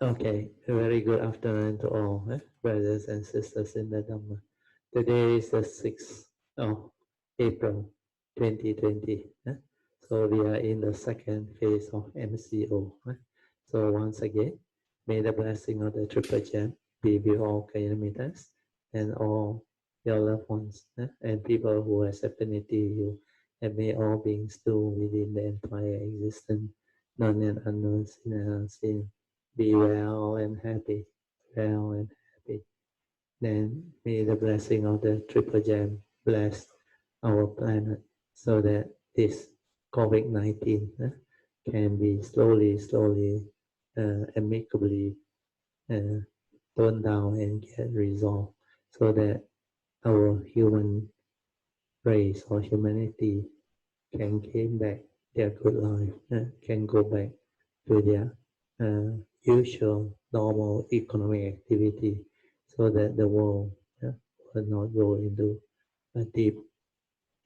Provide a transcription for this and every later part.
Okay, a very good afternoon to all, brothers and sisters in the Dharma. Today is the 6th of April 2020. So we are in the second phase of MCO. So once again, may the blessing of the Triple Gem be with all kilometers and all your loved ones and people who has affinity you, and may all beings do within the entire existence, known and unknown, seen and unseen, be well and happy, well and happy. Then may the blessing of the Triple Gem bless our planet so that this COVID-19 can be slowly, amicably uh, toned down and get resolved so that our human race or humanity can gain back their good life, can go back to their usual normal economic activity so that the world will not go into a deep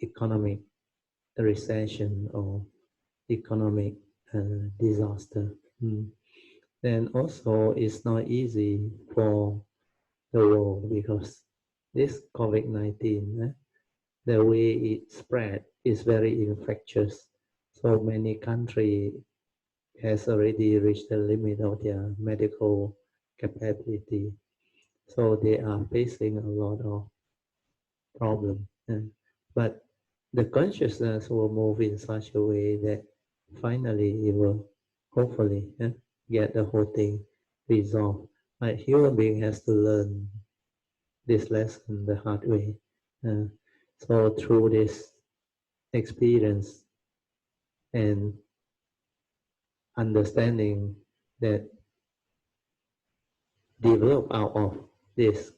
economic recession or economic disaster. Then also it's not easy for the world because this COVID-19, the way it spread is very infectious. So many countries has already reached the limit of their medical capability. So they are facing a lot of problems. But the consciousness will move in such a way that finally it will hopefully get the whole thing resolved. But human being has to learn this lesson the hard way. Uh, so through this experience and understanding that develop out of this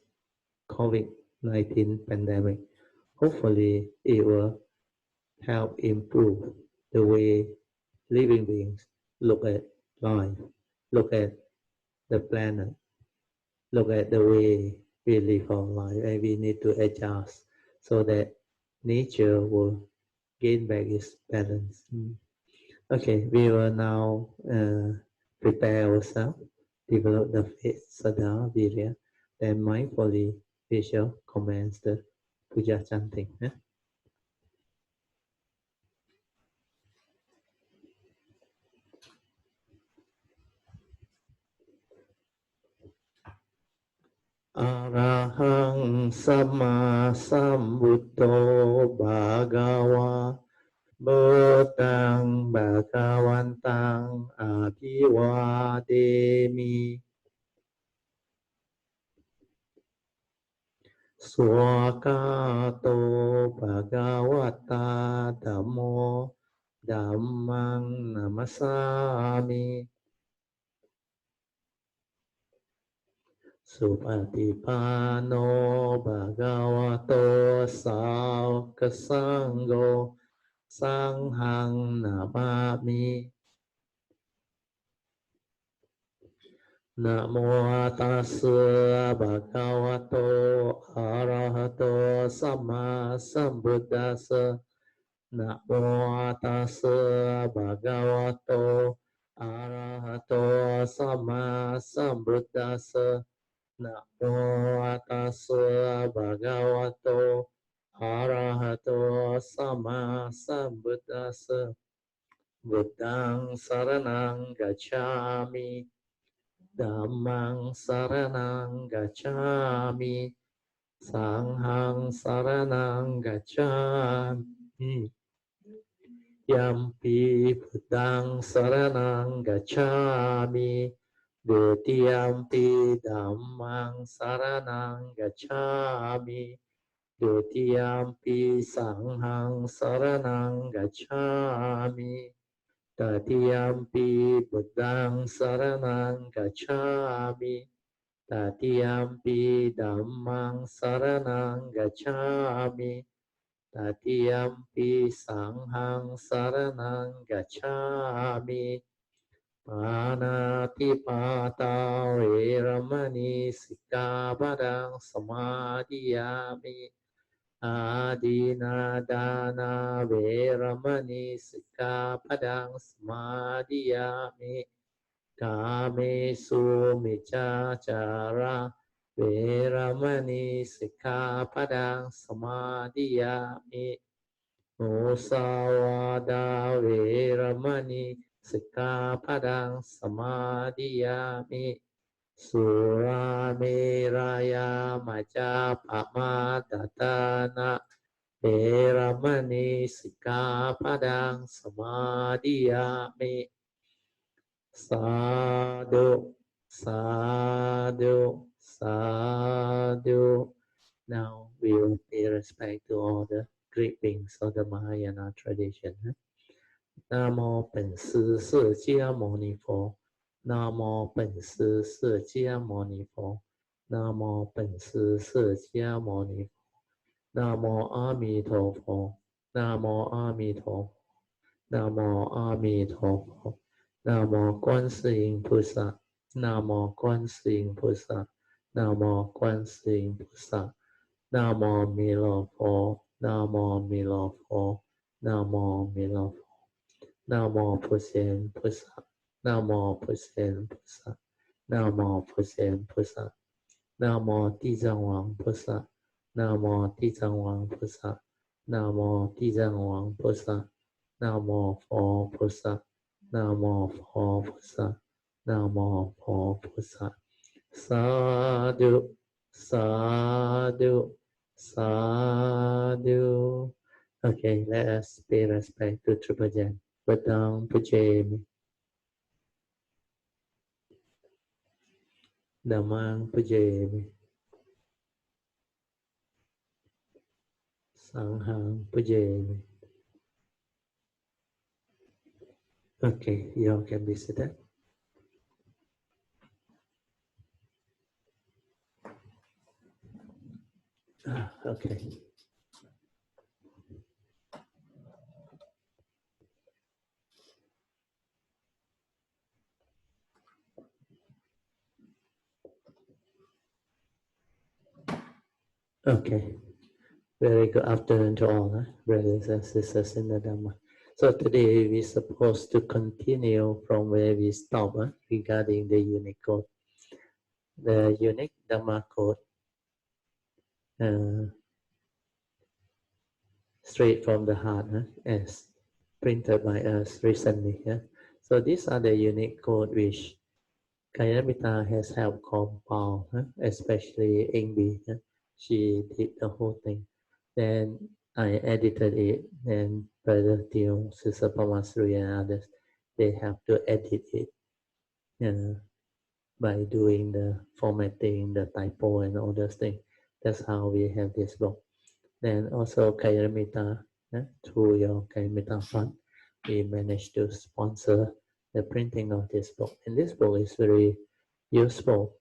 COVID-19 pandemic, hopefully it will help improve the way living beings look at life, look at the planet, look at the way we live our life, and we need to adjust so that nature will gain back its balance. Okay, we will now prepare ourselves, develop the faith, Sada, Virya, then mindfully we shall commence the puja chanting. Arahang Sama Sambuddho Bhagava Buddhang Bhagavantang Abhivademi Swakato Bhagavata Dhammo Dhammang Namasami Supatipano Bhagavato Saukasangho Sanghang Namami Namo Tassa Bhagavato Arahato Sama Sambuddhassa Namo Tassa Bhagavato Arahato Sama Sambuddhassa Namo Tassa Bhagavato Arahato Sama Sambuddhassa Buddhang Saranang Gacchami Dhammang Saranang Gacchami Sanghang Saranang Gacchami Yampi Buddhang Saranang Gacchami Dutiyampi Dhammang Saranang Gacchami Dutiyampi Sanghang Saranang Gacchami Tatiyampi Buddhang Saranang Gacchami Tatiyampi Dhammang Saranang Gacchami Tatiyampi Sanghang Saranang Gacchami Panatipata Veramani Sikkhapadang Samadhiyami Adinadana Veramani Sikkhapadang Samadhiyami Kā mē su mī chā chā rā Vē rā mā ni sikkhapadang samadhiyāmi Musāvādā vē rā mā ni sikkhapadang samadhiyāmi Surameraya Majapamadatana Veramani Sikkhapadang Samadhiyami Sadhu, sadhu, sadhu. Now we will pay respect to all the great beings of the Mahayana tradition. 南无本师释迦牟尼佛，南无本师释迦牟尼佛，南无本师释迦牟尼佛，南无阿弥陀佛，南无阿弥陀佛，南无阿弥陀佛，南无观世音菩萨，南无观世音菩萨，南无观世音菩萨，南无弥勒佛，南无弥勒佛，南无弥勒佛。南无普贤菩萨，南无普贤菩萨，南无普贤菩萨，南无地藏王菩萨，南无地藏王菩萨，南无地藏王菩萨，南无佛菩萨，南无佛菩萨，南无佛菩萨。Sadhu, sadhu, sadhu. Okay, let us pay respect to Triple Jen. Padang Pujemi Damang Pujemi Sanghang Pujemi. Okay, you all can be seated. Okay. Okay. Very good afternoon to all, brothers and sisters in the Dharma. So today we're supposed to continue from where we stopped regarding the unique code. The unique Dharma code, straight from the heart, as printed by us recently. So these are the unique code which Kayamita has helped compile, especially Ingbi. She did the whole thing. Then I edited it, and Brother Teoh, Sister Pamasri, and others, they have to edit it by doing the formatting, the typo, and all those things. That's how we have this book. Then also Kayamita, through your Kayamita Fund, we managed to sponsor the printing of this book. And this book is very useful.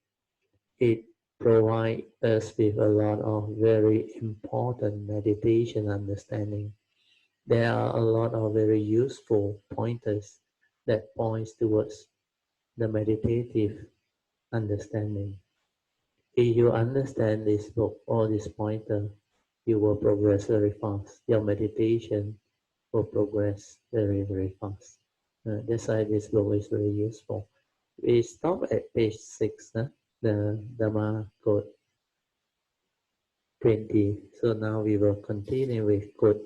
It provides us with a lot of very important meditation understanding. There are a lot of very useful pointers that points towards the meditative understanding. If you understand this book or this pointer, you will progress very fast. Your meditation will progress very, very fast. That's why this book is very useful. We stop at page 6, the Dharma code 20. So now we will continue with code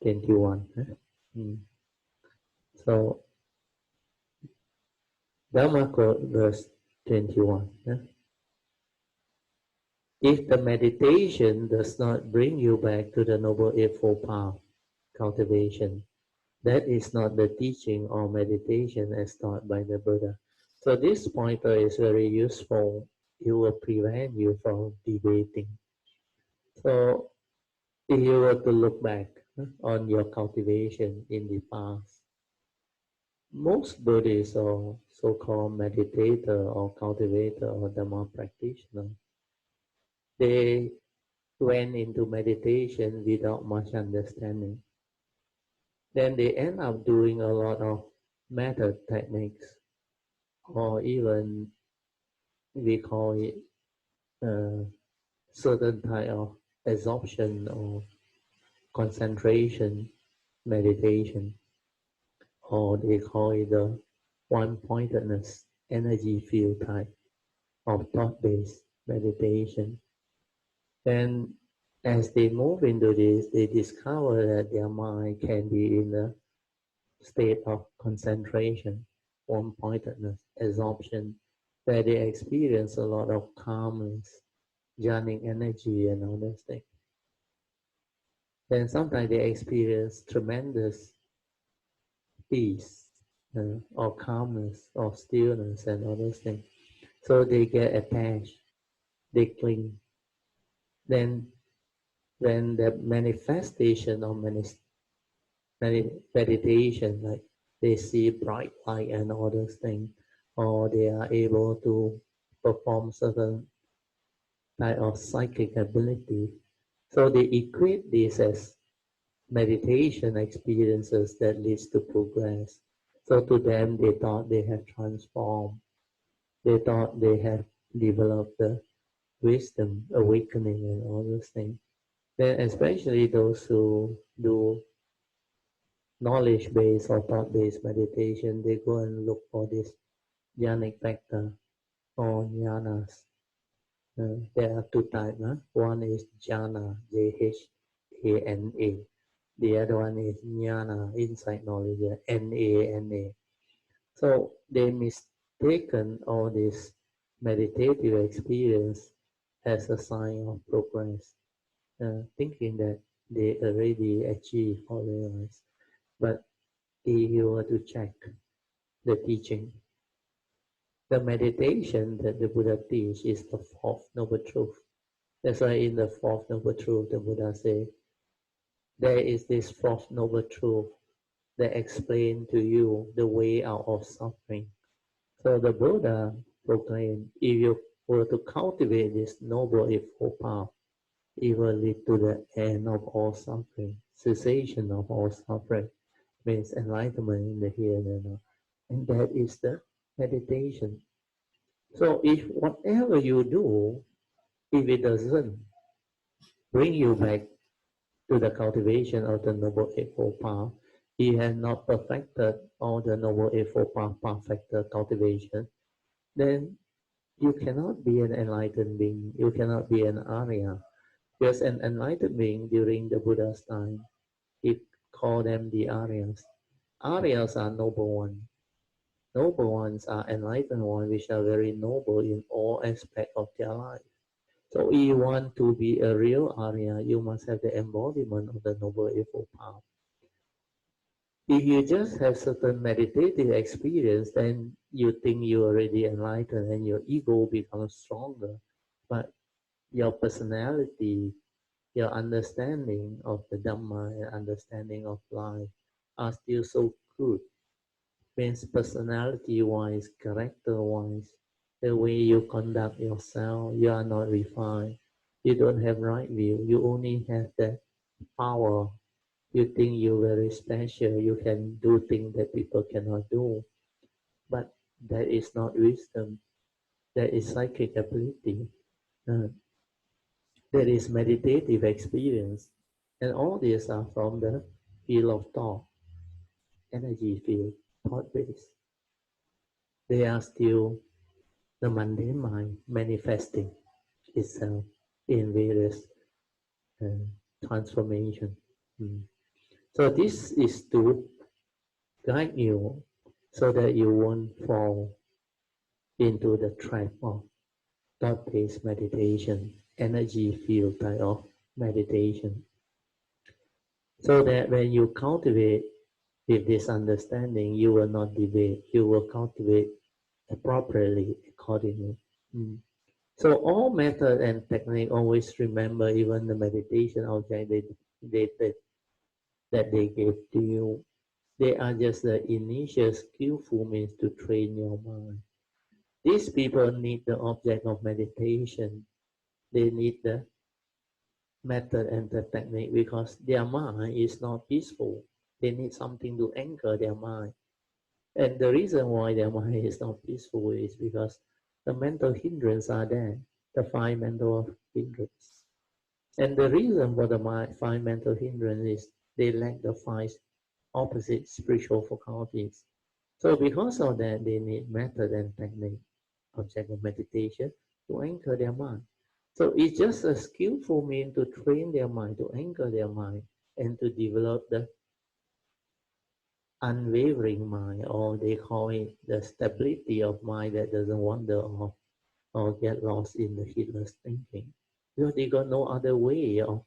21. So Dharma code verse 21. If the meditation does not bring you back to the Noble Eightfold Path, cultivation, that is not the teaching or meditation as taught by the Buddha. So this pointer is very useful. It will prevent you from debating. So if you were to look back on your cultivation in the past, most Buddhists or so-called meditator or cultivator or Dharma practitioner, they went into meditation without much understanding. Then they end up doing a lot of method techniques, or even we call it certain type of absorption or concentration meditation, or they call it the one-pointedness energy field type of thought-based meditation. Then as they move into this, they discover that their mind can be in a state of concentration, one-pointedness, absorption, where they experience a lot of calmness, jhanic energy and all those things. Then sometimes they experience tremendous peace or calmness or stillness and all those things. So they get attached, they cling. Then when the manifestation of meditation, like they see bright light and all those things, or they are able to perform certain type of psychic ability. So they equate this as meditation experiences that leads to progress. So to them, they thought they have transformed. They thought they have developed the wisdom, awakening, and all those things. Then especially those who do knowledge-based or thought-based meditation, they go and look for this jhanic factor or jhanas. There are two types. Huh? One is jhana, Jhana. The other one is jnana, insight knowledge, Nana. So they mistaken all this meditative experience as a sign of progress, thinking that they already achieved or realized. But if you were to check the teaching, the meditation that the Buddha teach is the fourth noble truth. That's why in the fourth noble truth, the Buddha say, there is this fourth noble truth that explain to you the way out of suffering. So the Buddha proclaimed, if you were to cultivate this noble eightfold path, it will lead to the end of all suffering, cessation of all suffering, means enlightenment in the here and now. And that is the meditation. So if whatever you do, if it doesn't bring you back to the cultivation of the Noble Eightfold Path, he has not perfected all the Noble Eightfold Path perfected cultivation, then you cannot be an enlightened being, you cannot be an Arya. Because an enlightened being during the Buddha's time, he called them the Aryas. Aryas are noble ones. Noble ones are enlightened ones, which are very noble in all aspects of their life. So if you want to be a real Arya, you must have the embodiment of the Noble Eightfold Path. If you just have certain meditative experience, then you think you already enlightened and your ego becomes stronger. But your personality, your understanding of the Dharma and understanding of life are still so good. Means personality-wise, character-wise, the way you conduct yourself, you are not refined. You don't have right view. You only have the power. You think you're very special. You can do things that people cannot do. But that is not wisdom. That is psychic ability. Uh, that is meditative experience. And all these are from the field of thought, energy field, thought base. They are still the mundane mind manifesting itself in various uh, transformation. Mm. So this is to guide you so that you won't fall into the trap of thought-based meditation, energy field type of meditation. So that when you cultivate with this understanding, you will not deviate, you will cultivate appropriately accordingly. Mm. So all method and technique, always remember, even the meditation object that they gave to you, they are just the initial skillful means to train your mind. These people need the object of meditation. They need the method and the technique because their mind is not peaceful. They need something to anchor their mind. And the reason why their mind is not peaceful is because the mental hindrance are there, the five mental hindrance. And the reason for the five mental hindrance is they lack the five opposite spiritual faculties. So because of that, they need method and technique, object of meditation, to anchor their mind. So it's just a skillful means to train their mind, to anchor their mind, and to develop the unwavering mind, or they call it the stability of mind that doesn't wander off or get lost in the heedless thinking. Because they got no other way of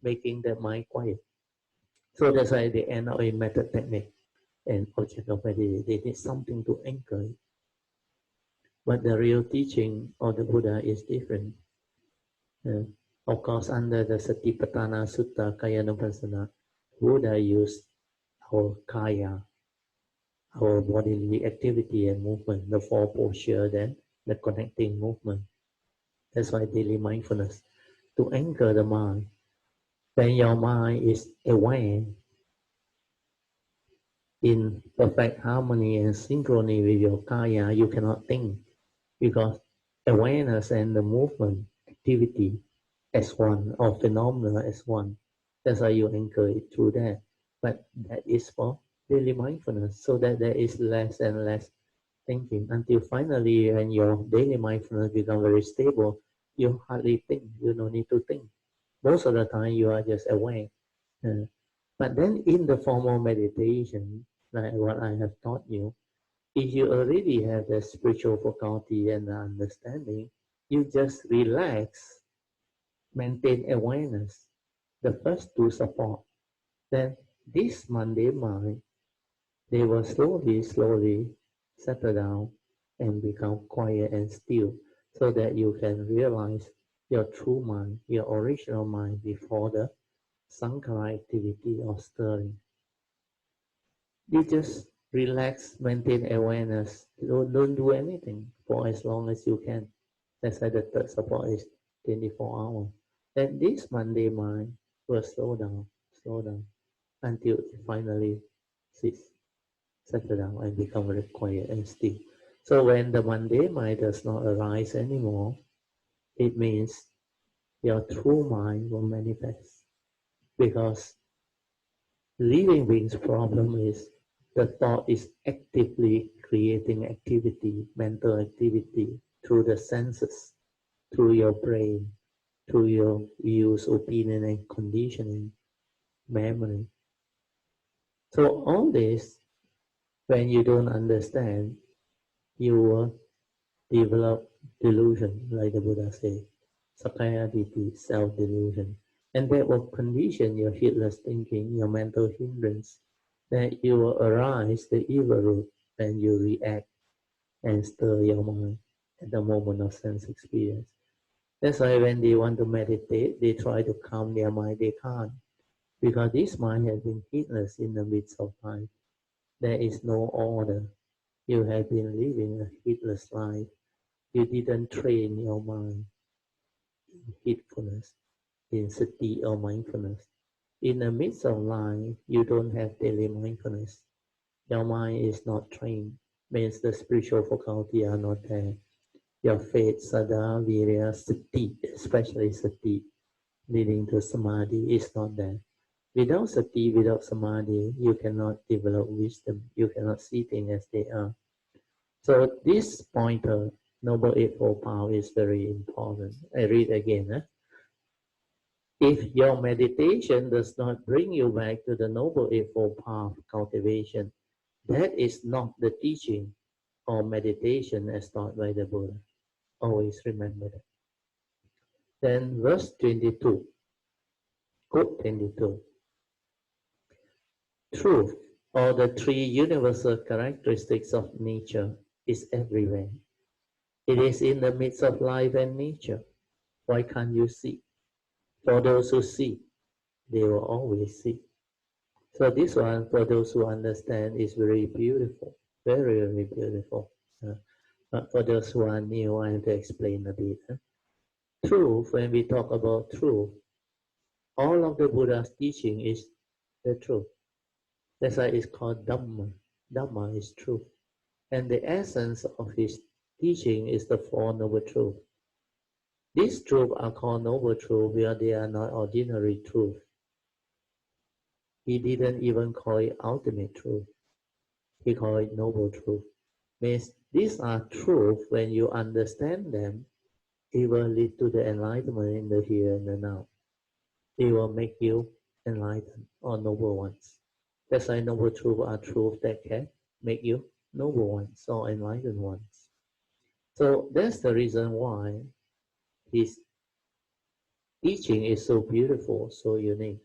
making their mind quiet. So that's why they end up in method technique and object of meditation. They need something to anchor it. But the real teaching of the Buddha is different. Uh, of course, under the Satipatthana Sutta, Kayanupassana, Buddha used our kaya, our bodily activity and movement, the four posture, then the connecting movement. That's why daily mindfulness, to anchor the mind. When your mind is aware, in perfect harmony and synchrony with your kaya, you cannot think, because awareness and the movement, activity as one, or phenomena as one. That's why you anchor it through that. But that is for daily mindfulness, so that there is less and less thinking, until finally when your daily mindfulness becomes very stable, you hardly think, you don't need to think. Most of the time you are just aware. Uh, but then in the formal meditation, like what I have taught you, if you already have the spiritual faculty and the understanding, you just relax, maintain awareness, the first two support. Then this mundane mind, they will slowly settle down and become quiet and still, so that you can realize your true mind, your original mind, before the sankhara activity or stirring. You just relax, maintain awareness. Don't do anything for as long as you can. That's why the third support is 24 hours. Then this Monday mind will slow down until it finally cease, settle down and become very quiet and still. So when the Monday mind does not arise anymore, it means your true mind will manifest. Because living being's problem is the thought is actively creating activity, mental activity, through the senses, through your brain, through your views, opinion, and conditioning, memory. So all this, when you don't understand, you will develop delusion, like the Buddha said, Sakaya Ditti, self-delusion. And that will condition your heedless thinking, your mental hindrance, that you will arise the evil root when you react and stir your mind at the moment of sense experience. That's why when they want to meditate, they try to calm their mind, they can't. Because this mind has been heedless in the midst of life. There is no order. You have been living a heedless life. You didn't train your mind in heedfulness, in sati or mindfulness. In the midst of life, you don't have daily mindfulness. Your mind is not trained, means the spiritual faculty are not there. Your faith, sada, virya, sati, especially sati, leading to samadhi, is not there. Without sati, without samadhi, you cannot develop wisdom. You cannot see things as they are. So this pointer, Noble Eightfold Path, is very important. I read again. If your meditation does not bring you back to the Noble Eightfold Path cultivation, that is not the teaching or meditation as taught by the Buddha. Always remember that. Then verse 22, quote 22. Truth, or the three universal characteristics of nature, is everywhere. It is in the midst of life and nature. Why can't you see? For those who see, they will always see. So this one, for those who understand, is very beautiful. Very, very beautiful. But for those who are new, I have to explain a bit. Truth, when we talk about truth, all of the Buddha's teaching is the truth. That's why it's called Dhamma. Dhamma is truth. And the essence of his teaching is the Four Noble Truths. These truths are called Noble Truths where they are not ordinary truth. He didn't even call it ultimate truth. He called it noble truth. Means these are truth when you understand them, it will lead to the enlightenment in the here and the now. It will make you enlightened or noble ones. That's why noble truth are truth that can make you noble ones or enlightened ones. So that's the reason why his teaching is so beautiful, so unique.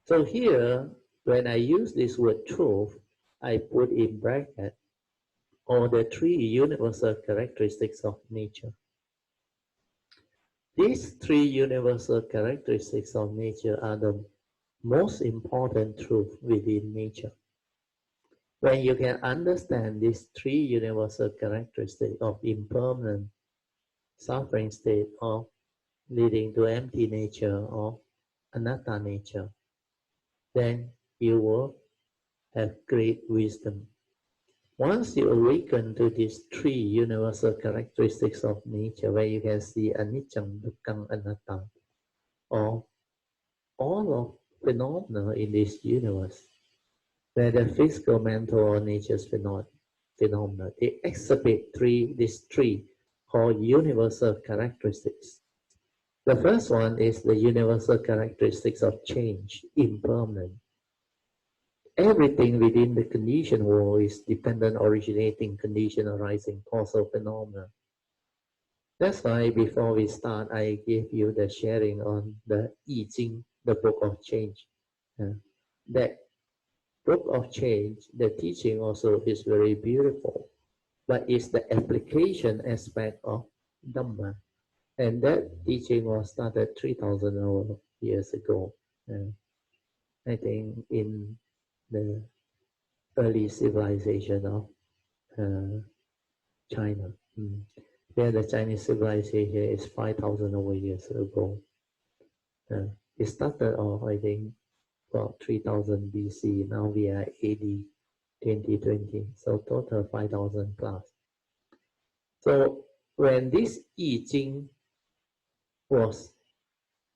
So here, when I use this word truth, I put in bracket all the three universal characteristics of nature. These three universal characteristics of nature are the most important truth within nature. When you can understand these three universal characteristics of impermanent, suffering state, or leading to empty nature, or anatta nature, then you will have great wisdom. Once you awaken to these three universal characteristics of nature, where you can see anicca, dukkha, anatta, or all of phenomena in this universe, whether physical, mental, or nature's phenomena, they exhibit these three called universal characteristics. The first one is the universal characteristics of change, impermanent. Everything within the conditioned world is dependent, originating, condition, arising, causal phenomena. That's why before we start, I gave you the sharing on the I Ching, the book of change. That book of change, the teaching also is very beautiful, but it's the application aspect of Dharma. And that teaching was started 3,000 years ago. I think in the early civilization of China. Where the Chinese civilization is 5,000 years ago. It started off, I think, about 3000 BC. Now we are AD 2020. So total 5,000 plus. So when this I Ching was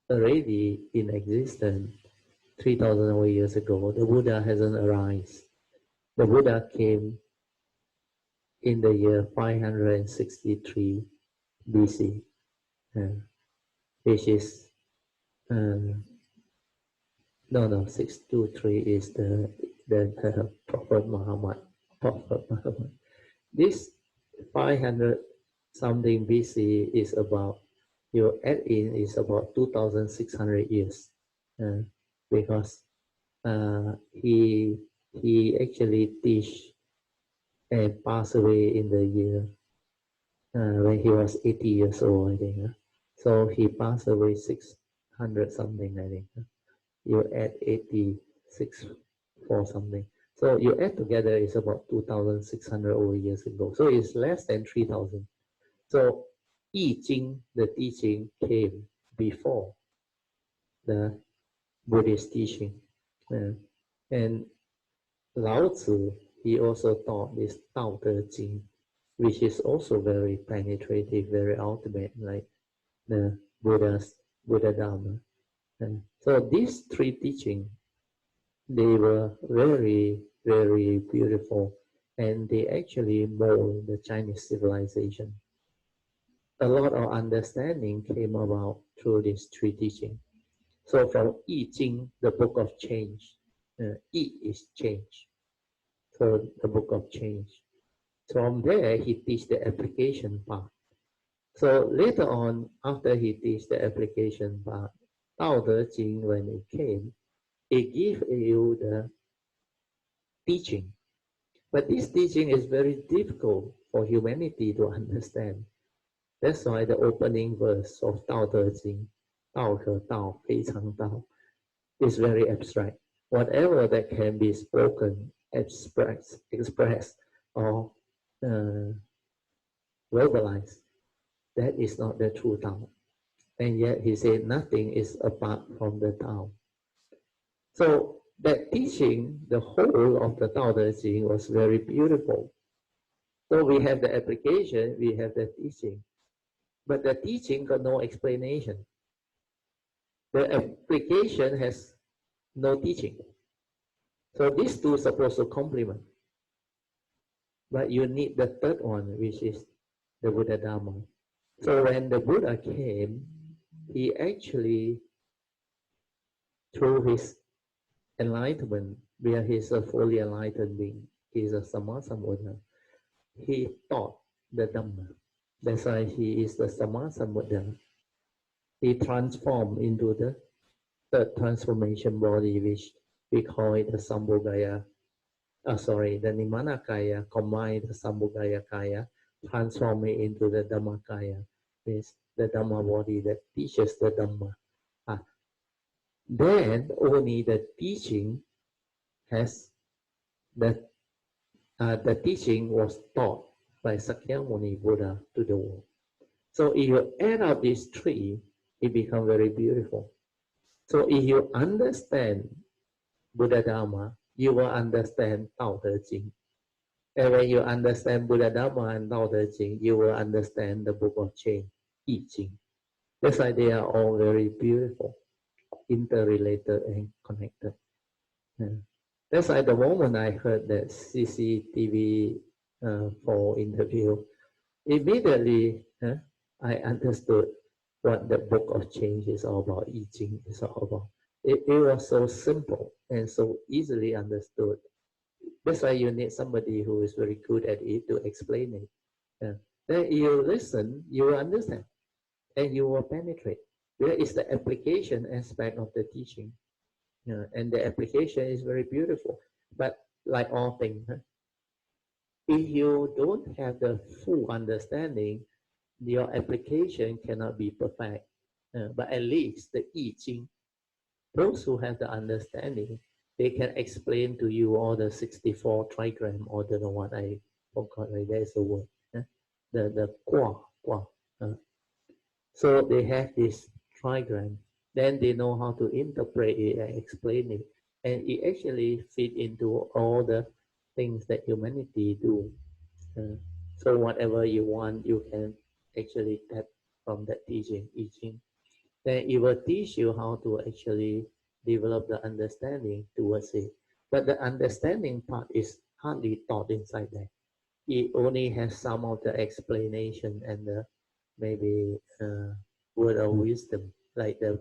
already in existence 3,000 years ago, the Buddha hasn't arisen. The Buddha came in the year 563 BC, which is no, 623 is the Prophet Muhammad. This 500 something BC is about, you add in, is about 2,600 years, because he actually teach and passed away in the year when he was 80 years old, I think. So he passed away 600 something, I think. You add 86 for something. So you add together is about 2,600 over years ago. So it's less than 3,000. So I Ching, the teaching, came before the Buddhist teaching. And Lao Tzu, he also taught this Tao Te Ching, which is also very penetrative, very ultimate, like the Buddha Dharma. And so these three teachings, they were very, very beautiful, and they actually mold the Chinese civilization. A lot of understanding came about through these three teachings. So from I Ching, the book of change, I is change. So the book of change. From there, he teach the application part. So later on, after he teach the application part, Tao Te Ching, when it came, it give you the teaching. But this teaching is very difficult for humanity to understand. That's why the opening verse of Tao Te Ching, Tao Ke Tao, Fei Chang Tao, is very abstract. Whatever that can be spoken, expressed, or verbalized, that is not the true Tao. And yet he said nothing is apart from the Tao. So that teaching, the whole of the Tao Te Ching was very beautiful. So we have the application, we have the teaching. But the teaching got no explanation. The application has no teaching. So these two are supposed to complement. But you need the third one, which is the Buddha Dharma. So when the Buddha came, he actually, through his enlightenment, where he's a fully enlightened being, he's a Sammasambuddha, he taught the Dhamma. That's why he is the Sammasambuddha. He transformed into the third transformation body, which we call it the Sambhogaya. The Nimanakaya, combine the Sambhogaya Kaya, transform it into the Dhammakaya, means the Dhamma body that teaches the Dhamma. Then only the teaching has the teaching was taught by Sakyamuni Buddha to the world. So if you add up these three, it becomes very beautiful. So if you understand Buddha Dharma, you will understand Tao Te Ching. And when you understand Buddha Dharma and Tao Te Ching, you will understand the Book of Change, I Ching. That's why they are all very beautiful, interrelated and connected. Yeah. That's why the moment I heard that CCTV for interview, immediately I understood what the Book of Change is all about, I Ching is all about. It was so simple and so easily understood. That's why you need somebody who is very good at it to explain it. Yeah. Then you listen, you will understand, and you will penetrate. There is the application aspect of the teaching. Yeah. And the application is very beautiful. But like all things, if you don't have the full understanding, your application cannot be perfect. But at least the I Ching, those who have the understanding, they can explain to you all the 64 trigram, or the one I forgot, right? There's a word. The Gua. So they have this trigram. Then they know how to interpret it and explain it. And it actually fit into all the things that humanity do. So whatever you want, you can actually tap from that teaching. Then it will teach you how to actually develop the understanding towards it. But the understanding part is hardly taught inside there. It only has some of the explanation and the maybe word of wisdom, like the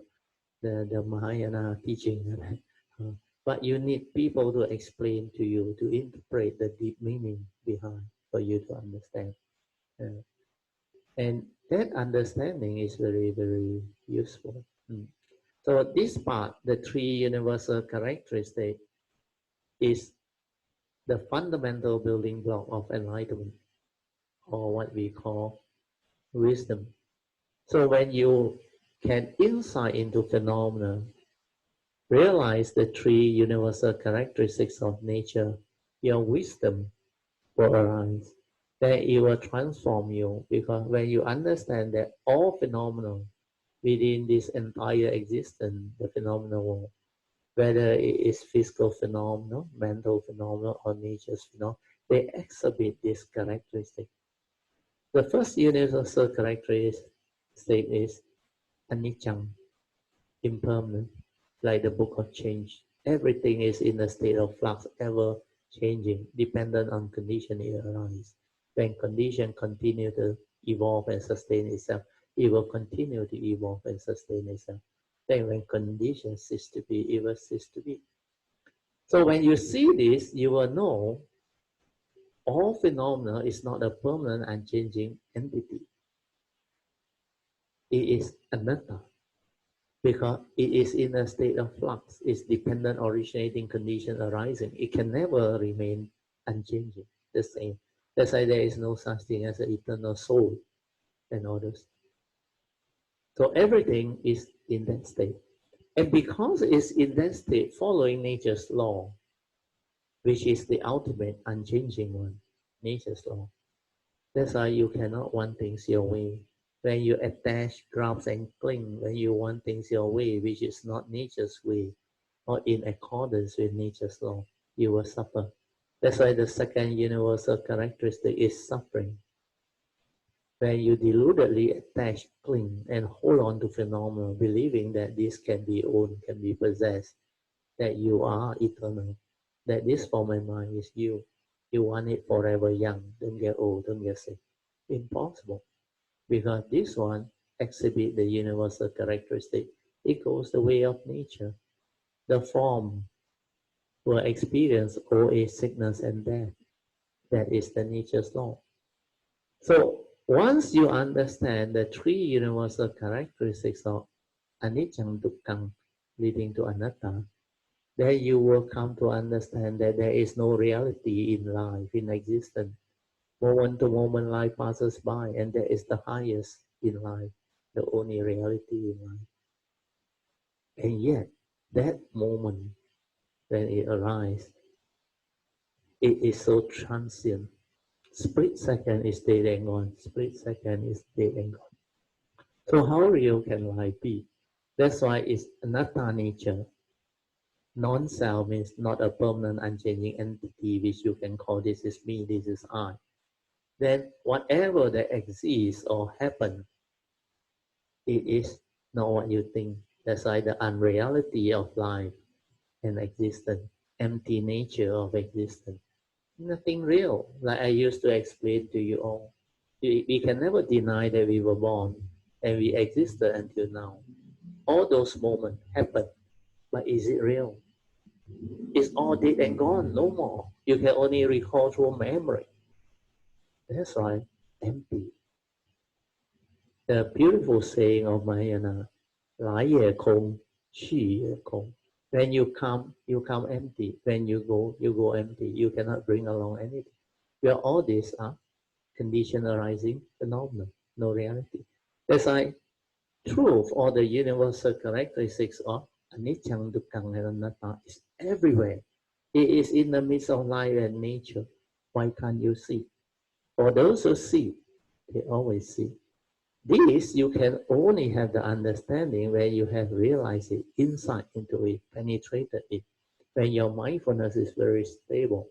Mahayana teaching. But you need people to explain to you, to interpret the deep meaning behind for you to understand. And that understanding is very, very useful. So this part, the three universal characteristics, is the fundamental building block of enlightenment, or what we call wisdom. So when you can insight into phenomena, realize the three universal characteristics of nature, your wisdom will arise. Then it will transform you, because when you understand that all phenomena within this entire existence, the phenomenal world, whether it is physical phenomena, mental phenomena, or nature's phenomena, they exhibit this characteristic. The first universal characteristic is anicca, impermanent, like the Book of Change. Everything is in a state of flux, ever changing, dependent on condition it arises. When condition continue to evolve and sustain itself, it will continue to evolve and sustain itself. Then when conditions cease to be, it will cease to be. So when you see this, you will know all phenomena is not a permanent unchanging entity. It is anatta, because it is in a state of flux. It's dependent originating condition arising. It can never remain unchanging, the same. That's why there is no such thing as an eternal soul and others. So everything is in that state. And because it's in that state, following nature's law, which is the ultimate unchanging one, nature's law. That's why you cannot want things your way. When you attach, grasp, and cling, when you want things your way, which is not nature's way, or in accordance with nature's law, you will suffer. That's why the second universal characteristic is suffering. When you deludedly attach, cling, and hold on to phenomena, believing that this can be owned, can be possessed, that you are eternal, that this form and mind is you. You want it forever young, don't get old, don't get sick. Impossible. Because this one exhibit the universal characteristic. It goes the way of nature. The form will experience old age, sickness, and death. That is the nature's law. So once you understand the three universal characteristics of anicca, dukkha, leading to anatta, then you will come to understand that there is no reality in life, in existence. Moment to moment life passes by, and that is the highest in life, the only reality in life. And yet, that moment when it arises, it is so transient. Split second is dead and gone. Split second is dead and gone. So how real can life be? That's why it's anatta nature. Non-self means not a permanent, unchanging entity which you can call this is me, this is I. Then whatever that exists or happens, it is not what you think. That's why the unreality of life and existence, empty nature of existence. Nothing real. Like I used to explain to you all. We can never deny that we were born and we existed until now. All those moments happen, but is it real? It's all dead and gone, no more. You can only recall through memory. That's why empty. The beautiful saying of Mahayana, 来也空,去也空. When you come empty. When you go empty. You cannot bring along anything. Where all these are condition arising phenomena, no reality. That's why truth or the universal characteristics of anicca, dukkha, and anatta is everywhere. It is in the midst of life and nature. Why can't you see? For those who see, they always see. This you can only have the understanding when you have realized it, insight into it, penetrated it, when your mindfulness is very stable.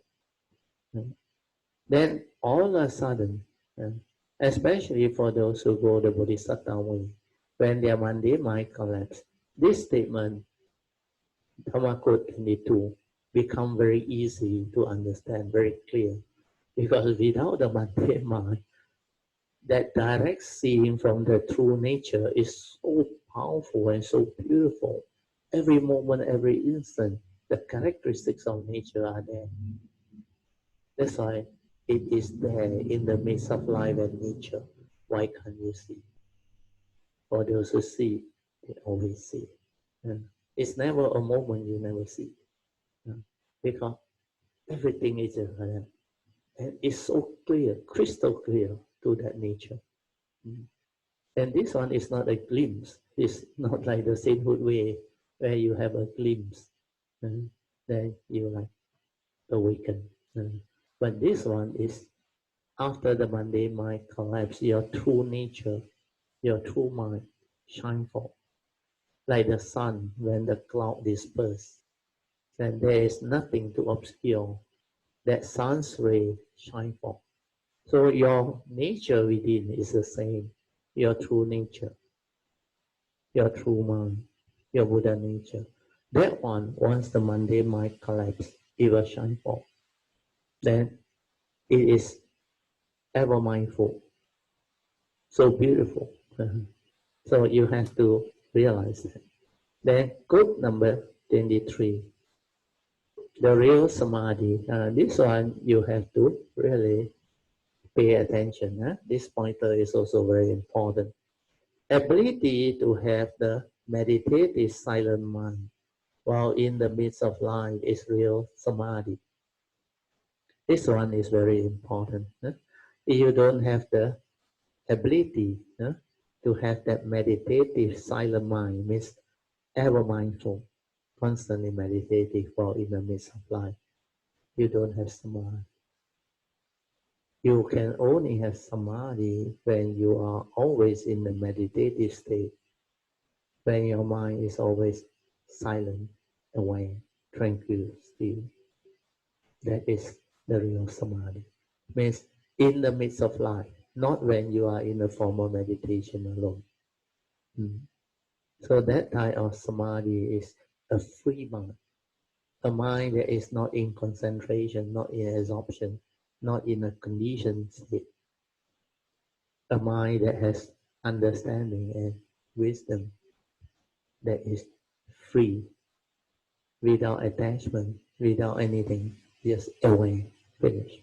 Then all of a sudden, especially for those who go the Bodhisattva way, when their mundane mind collapse, this statement, Dharma Code 22, become very easy to understand, very clear. Because without the mundane mind, that direct seeing from the true nature is so powerful and so beautiful. Every moment, every instant, the characteristics of nature are there. That's why it is there in the midst of life and nature. Why can't you see? For those who see, they always see. It's never a moment you never see. Because everything is there. And it's so clear, crystal clear to that nature. And this one is not a glimpse. It's not like the sainthood way where you have a glimpse. Then you like awaken. But this one is after the mundane mind collapse, your true nature, your true mind shine forth. Like the sun when the cloud disperse. Then there is nothing to obscure. That sun's ray shine forth. So your nature within is the same. Your true nature. Your true mind, your Buddha nature. That one, once the mundane mind collapses, it will shine forth. Then it is ever mindful. So beautiful. So you have to realize that. Then group number 23. The real samadhi. This one you have to really pay attention. This pointer is also very important. Ability to have the meditative silent mind while in the midst of life is real samadhi. This one is very important. If you don't have the ability to have that meditative silent mind, means ever mindful, constantly meditative while in the midst of life, you don't have samadhi. You can only have samadhi when you are always in the meditative state, when your mind is always silent, aware, tranquil, still. That is the real samadhi. Means in the midst of life, not when you are in a formal meditation alone. So that type of samadhi is a free mind, a mind that is not in concentration, not in absorption, not in a conditioned state. A mind that has understanding and wisdom, that is free, without attachment, without anything, just away, finish.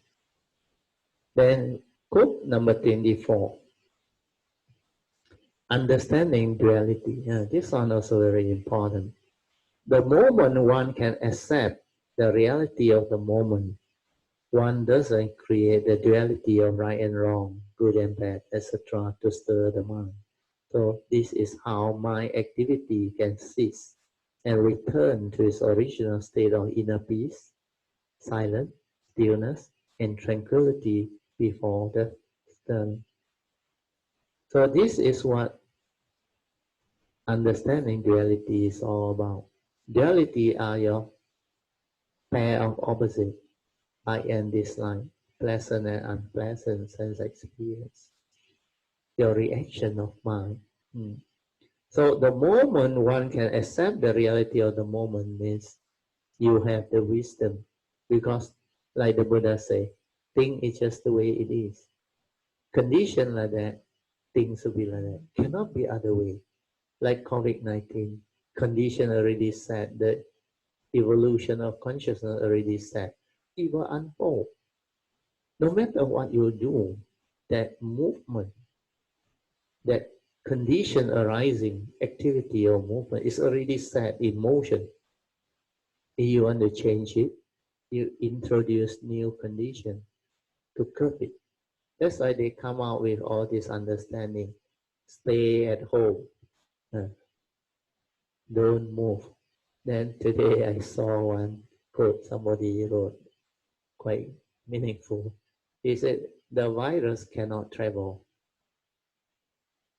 Then quote number 24, understanding duality. This one also very important. The moment one can accept the reality of the moment, one doesn't create the duality of right and wrong, good and bad, etc. to stir the mind. So this is how mind activity can cease and return to its original state of inner peace, silence, stillness, and tranquility before the stern. So this is what understanding duality is all about. Duality are your pair of opposites, like and dislike, pleasant and unpleasant sense experience, your reaction of mind. So the moment one can accept the reality of the moment means you have the wisdom, because like the Buddha say, thing is just the way it is. Condition like that, things will be like that. Cannot be other way. Like COVID-19, condition already set, the evolution of consciousness already set. It will unfold. No matter what you do, that movement, that condition arising, activity or movement is already set in motion. If you want to change it, you introduce new condition to curb it. That's why they come out with all this understanding. Stay at home. Don't move. Then today I saw one quote somebody wrote, quite meaningful. He said, the virus cannot travel.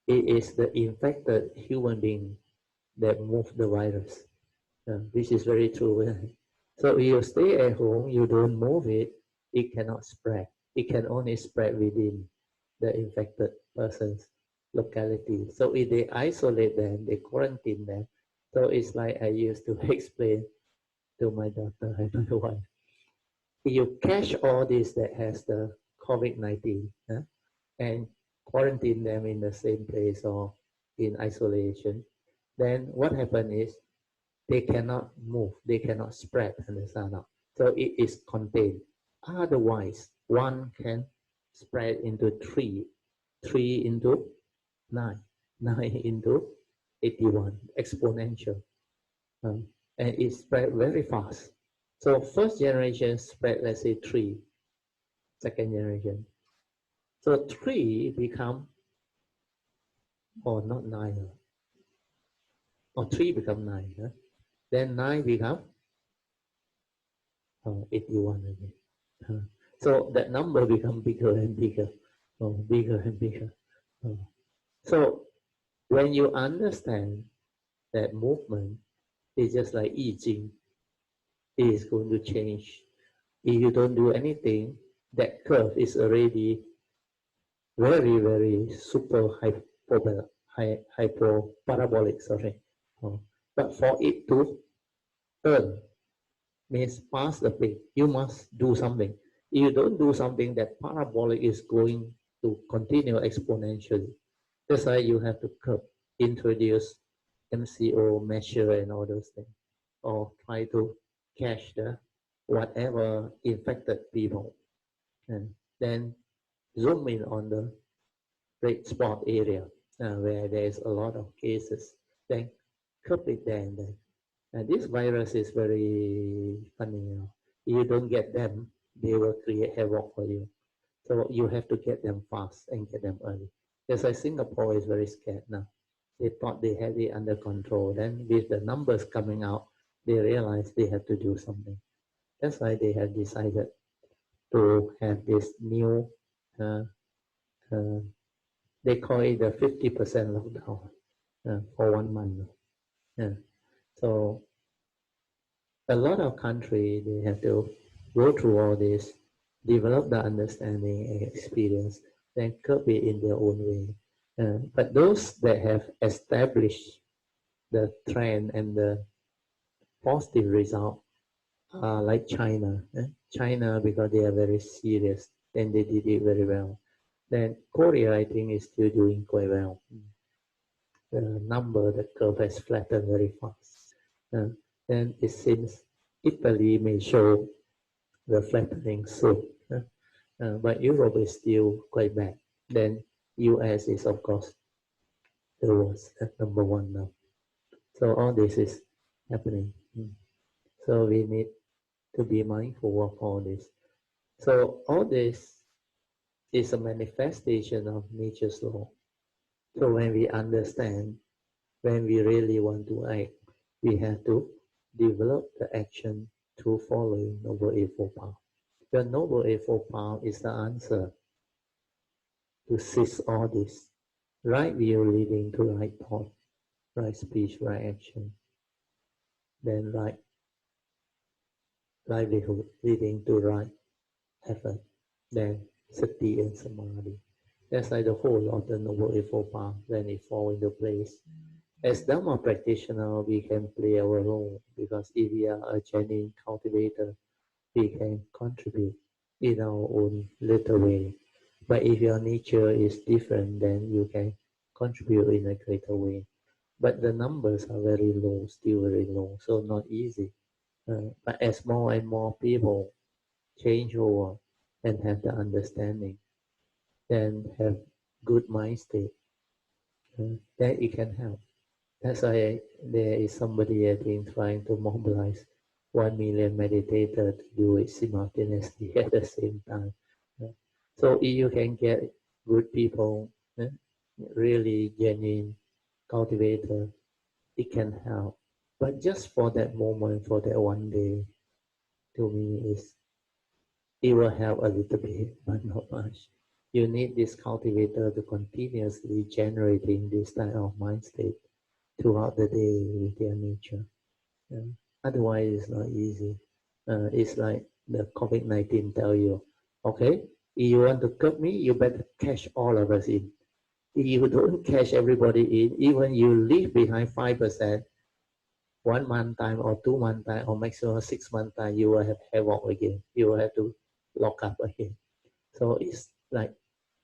It is the infected human being that move the virus, which is very true. So if you stay at home, you don't move it, it cannot spread. It can only spread within the infected person's locality. So if they isolate them, they quarantine them. So it's like I used to explain to my daughter and my wife. If you catch all this that has the COVID-19 and quarantine them in the same place or in isolation, then what happens is they cannot move, they cannot spread, understand now? So it is contained. Otherwise, one can spread into three, three into nine, nine into 81, exponential. And it spread very fast. So first generation spread, let's say 3, second generation. So 3 become, or not 9, or 3 become 9. Then 9 become 81 again. So that number become bigger and bigger, bigger and bigger. So when you understand that movement is just like I Ching, it is going to change. If you don't do anything, that curve is already very, very super hypo parabolic, sorry. But for it to turn, means pass the peak, you must do something. If you don't do something, that parabolic is going to continue exponentially. That's why you have to curb, introduce MCO measure and all those things, or try to catch the whatever infected people, and then zoom in on the red spot area where there is a lot of cases, then curb it there and then. And this virus is very funny. If you don't get them, they will create havoc for you. So you have to get them fast and get them early. That's why Singapore is very scared now. They thought they had it under control. Then with the numbers coming out, they realized they have to do something. That's why they have decided to have this new, they call it the 50% lockdown for 1 month. So a lot of countries, they have to go through all this, develop the understanding and experience, then curb it in their own way. But those that have established the trend and the positive result are like China. China, because they are very serious, then they did it very well. Then Korea, I think, is still doing quite well. The number, the curve has flattened very fast. Then it seems Italy may show the flattening soon. But Europe is still quite bad. Then US is, of course, the worst, number one now. So all this is happening. So we need to be mindful of all this. So all this is a manifestation of nature's law. So when we understand, when we really want to act, we have to develop the action through following Noble Eightfold Path. The Noble Eightfold Path is the answer to cease all this. Right view leading to right thought, right speech, right action. Then right livelihood leading to right effort. Then sati and samadhi. That's like the whole of the Noble Eightfold Path when it falls into place. As Dharma practitioner, we can play our role, because if we are a genuine cultivator, we can contribute in our own little way. But if your nature is different, then you can contribute in a greater way. But the numbers are very low, still very low, so not easy. But as more and more people change over and have the understanding, then have good mind state, then it can help. That's why there is somebody, I think, trying to mobilize 1 million meditators to do it simultaneously at the same time. So if you can get good people, really genuine cultivator, it can help. But just for that moment, for that one day, to me, it will help a little bit, but not much. You need this cultivator to continuously generating this type of mind state throughout the day with their nature. Otherwise, it's not easy. It's like the COVID-19 tell you, okay, if you want to cut me, you better catch all of us in. If you don't catch everybody in, even you leave behind 5%, 1 month time or 2 month time or maximum 6 month time, you will have havoc again. You will have to lock up again. So it's like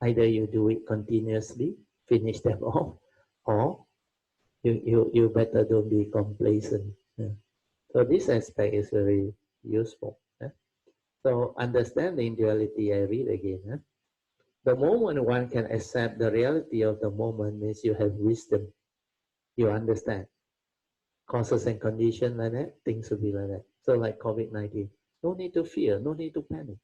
either you do it continuously, finish them off, or you better don't be complacent. So this aspect is very useful. So understanding duality, I read again. The moment one can accept the reality of the moment means you have wisdom. You understand causes and conditions like that, things will be like that. So like COVID-19, no need to fear, no need to panic.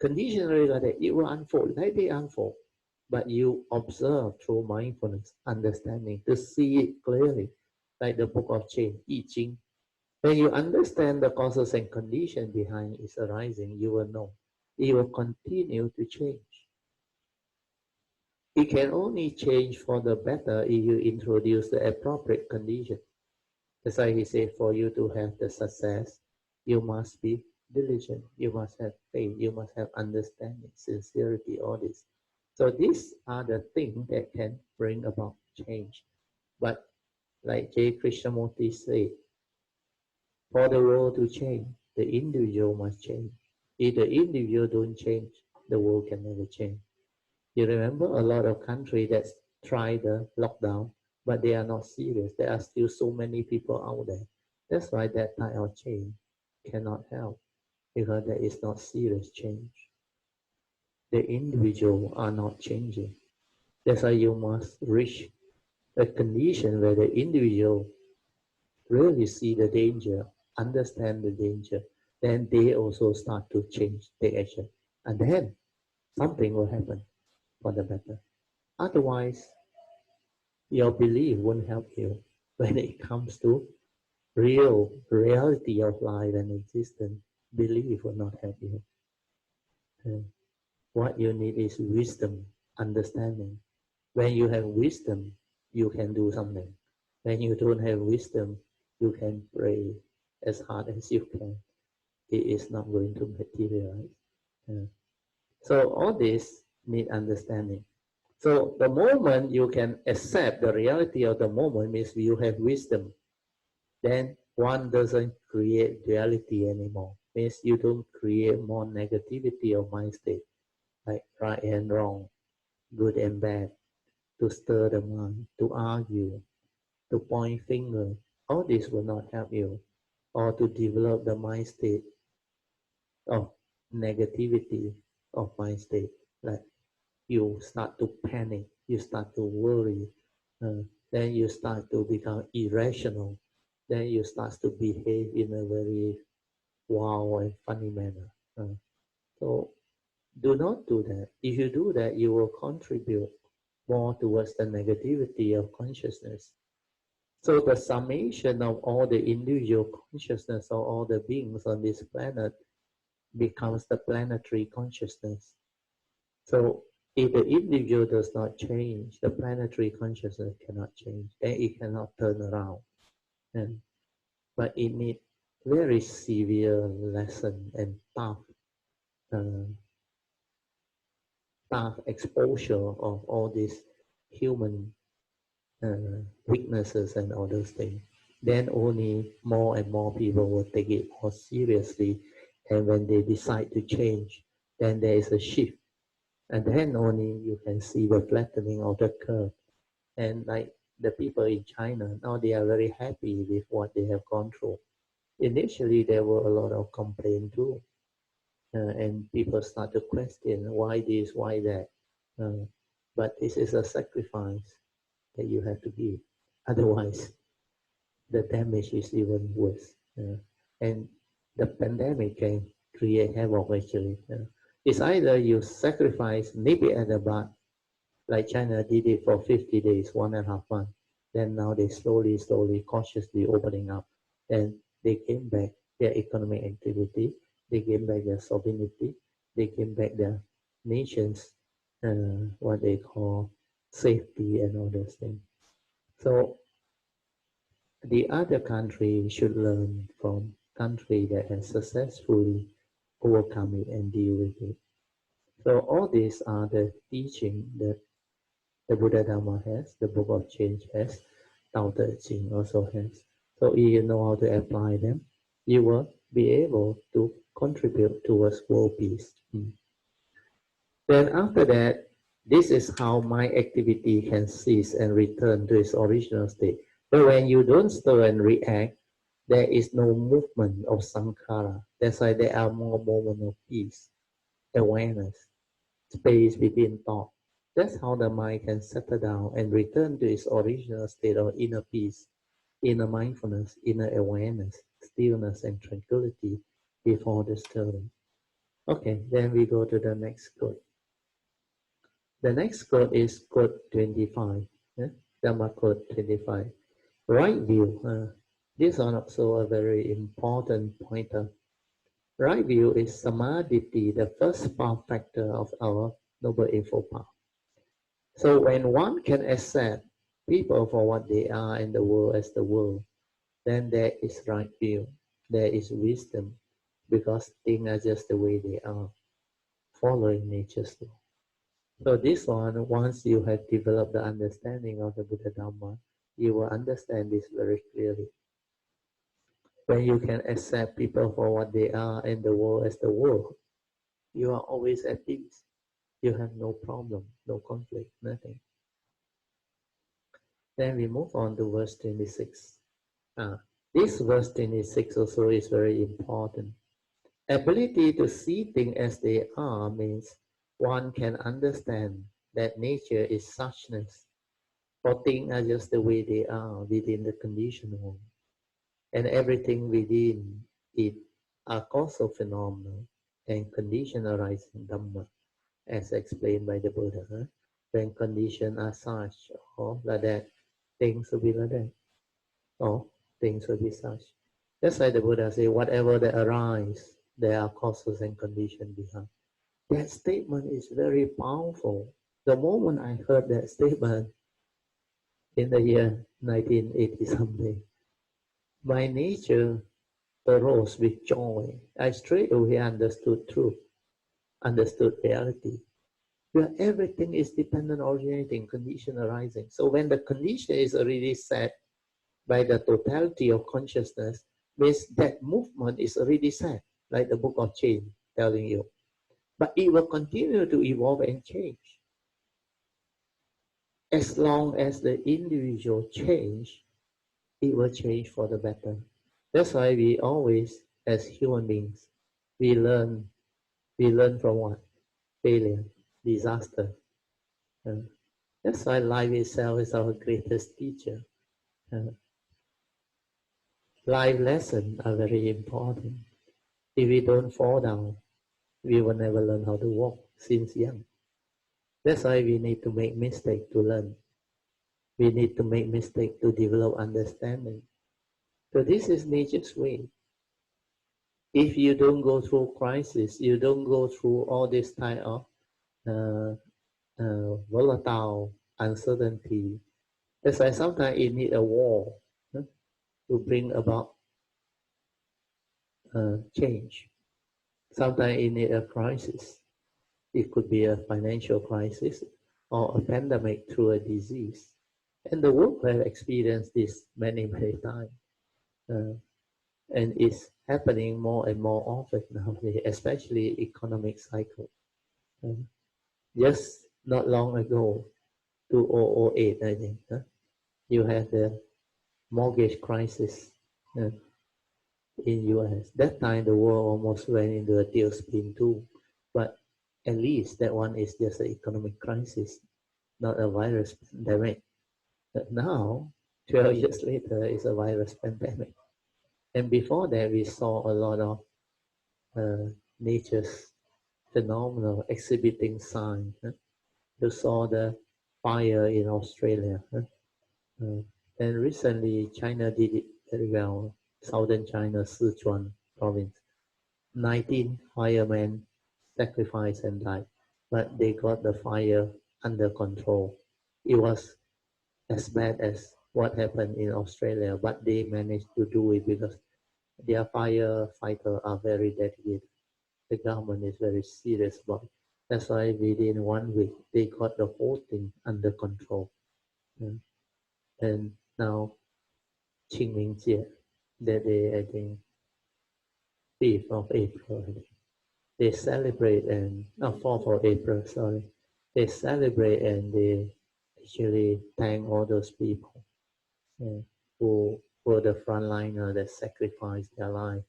Conditionally like that, it will unfold, like they unfold. But you observe through mindfulness, understanding, to see it clearly. Like the book of Chin, I Ching. When you understand the causes and conditions behind its arising, you will know. It will continue to change. It can only change for the better if you introduce the appropriate condition. That's why he said, for you to have the success, you must be diligent, you must have faith, you must have understanding, sincerity, all this. So these are the things that can bring about change. But like J. Krishnamurti said, for the world to change, the individual must change. If the individual don't change, the world can never change. You remember a lot of countries that try the lockdown, but they are not serious. There are still so many people out there. That's why that type of change cannot help, because there is not serious change. The individual are not changing. That's why you must reach a condition where the individual really see the danger, understand the danger, then they also start to change their action. And then something will happen for the better. Otherwise, your belief won't help you when it comes to real reality of life and existence. Belief will not help you. What you need is wisdom, understanding. When you have wisdom, you can do something. When you don't have wisdom, you can pray as hard as you can. It is not going to materialize. So all this need understanding. So the moment you can accept the reality of the moment means you have wisdom. Then one doesn't create duality anymore. means you don't create more negativity of mind state, like right and wrong, good and bad, to stir the mind, to argue, to point finger. All this will not help you, or to develop the mind state of negativity of mind state. Like you start to panic, you start to worry, uh, then you start to become irrational, then you start to behave in a very wow and funny manner. So do not do that. If you do that, you will contribute more towards the negativity of consciousness. So the summation of all the individual consciousness of all the beings on this planet becomes the planetary consciousness. So if the individual does not change, the planetary consciousness cannot change. Then it cannot turn around. And, but it needs very severe lesson and uh, tough exposure of all these human weaknesses and all those things. Then only more and more people will take it more seriously. And when they decide to change, then there is a shift. And then only you can see the flattening of the curve. And like the people in China, now they are very happy with what they have gone through. Initially, there were a lot of complaint too. And people start to question why this, why that. Uh, but this is a sacrifice that you have to give. Otherwise, the damage is even worse. And the pandemic can create havoc actually. It's either you sacrifice, nip it at the bud, like China did it for 50 days, 1.5 months. Then now they slowly, cautiously opening up. And they came back their economic activity, they came back their sovereignty, they came back their nations, what they call safety and all those things. So the other country should learn from country that has successfully overcome it and deal with it. So all these are the teaching that the Buddha Dharma has, the Book of Change has, Tao Te Ching also has. So if you know how to apply them, you will be able to contribute towards world peace. Then after that, this is how my activity can cease and return to its original state. But when you don't stir and react, there is no movement of sankhara. That's why there are more moments of peace, awareness, space between thought. That's how the mind can settle down and return to its original state of inner peace, inner mindfulness, inner awareness, stillness and tranquility before the stirring. Okay, then we go to the next quote. The next quote is quote 25. Dharma quote 25. Right view. This is also a very important pointer. Right view is samadhi, the first path factor of our Noble Eightfold Path. So when one can accept people for what they are and the world as the world, then there is right view, there is wisdom, because things are just the way they are, following nature's law. So this one, once you have developed the understanding of the Buddha Dharma, you will understand this very clearly. When you can accept people for what they are and the world as the world, you are always at peace. You have no problem, no conflict, nothing. Then we move on to verse 26. This verse 26 also is very important. Ability to see things as they are means one can understand that nature is suchness, for things are just the way they are within the conditioned world. And everything within it are causal phenomena and condition arising Dhamma, as explained by the Buddha. When conditions are such or like that, things will be like that, or things will be such. That's why the Buddha says, whatever that arises, there are causes and conditions behind. That statement is very powerful. The moment I heard that statement in the year 1980 something, my nature arose with joy. I straight away understood truth, understood reality. Where everything is dependent, originating, condition arising. So when the condition is already set by the totality of consciousness, means that movement is already set. like the book of change telling you. But it will continue to evolve and change. As long as the individual change, it will change for the better. That's why we always, as human beings, we learn from what? Failure, disaster. Uh, that's why life itself is our greatest teacher. Uh, Life lessons are very important. If we don't fall down, we will never learn how to walk since young. That's why we need to make mistakes to learn. We need to make mistakes to develop understanding. So this is nature's way. If you don't go through crisis, you don't go through all this type of uh, volatile uncertainty. That's why sometimes you need a war, to bring about change. Sometimes you need a crisis. It could be a financial crisis or a pandemic through a disease. And the world have experienced this many, many times. Uh, and it's happening more and more often nowadays, especially economic cycle. Uh, just not long ago, 2008, I think, you had the mortgage crisis uh, in US. That time the world almost went into a tailspin too. But at least that one is just an economic crisis, not a virus pandemic. But now, 12 years later, it's a virus pandemic. And before that, we saw a lot of nature's phenomenal exhibiting signs. You saw the fire in Australia. And recently, China did it very well. Southern China, Sichuan province. 19 firemen sacrificed and died, but they got the fire under control. It was as bad as what happened in Australia, but they managed to do it because their firefighters are very dedicated. The government is very serious about it. That's why within 1 week they got the whole thing under control. Mm. And now Qingmingjie, that day I think 5th of April, I think, they celebrate and 4th of April, sorry, they celebrate and they actually thank all those people, yeah, who were the frontliner that sacrificed their life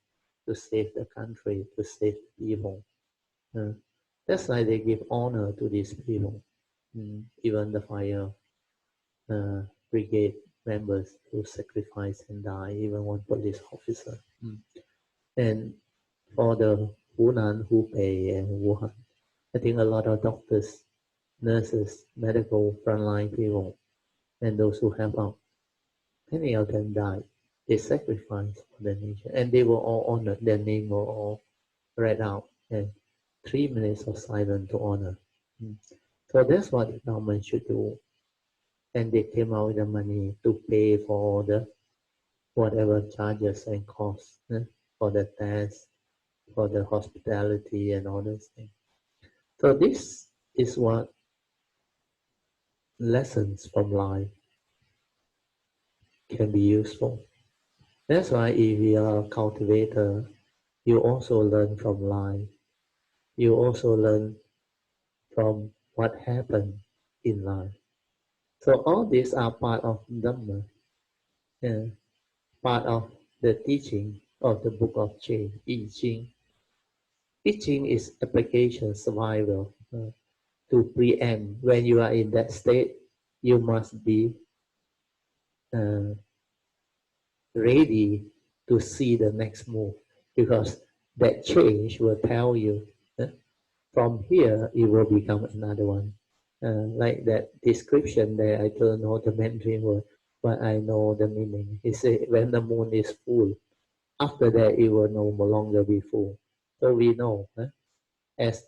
to save the country, to save the people. Uh, that's why they give honor to these people. Even the fire uh, brigade members who sacrifice and die, even one police officer. And for the Hunan, Hubei, and Wuhan, I think a lot of doctors, nurses, medical frontline people, and those who help out, many of them died. They sacrificed for the nation, and they were all honored. Their name were all read out, and 3 minutes of silence to honor. So that's what the government should do. And they came out with the money to pay for all the whatever charges and costs, for the test, for the hospitality and all those things. So this is what lessons from life can be useful. That's why if you are a cultivator, you also learn from life. You also learn from what happened in life. So all these are part of Dharma, yeah, part of the teaching of the book of change, I Ching. I Ching is application survival, to preempt. When you are in that state, you must be uh, ready to see the next move, because that change will tell you, from here it will become another one. Like that description there, I don't know the Mandarin word, but I know the meaning. He said when the moon is full, after that it will no longer be full. So we know, as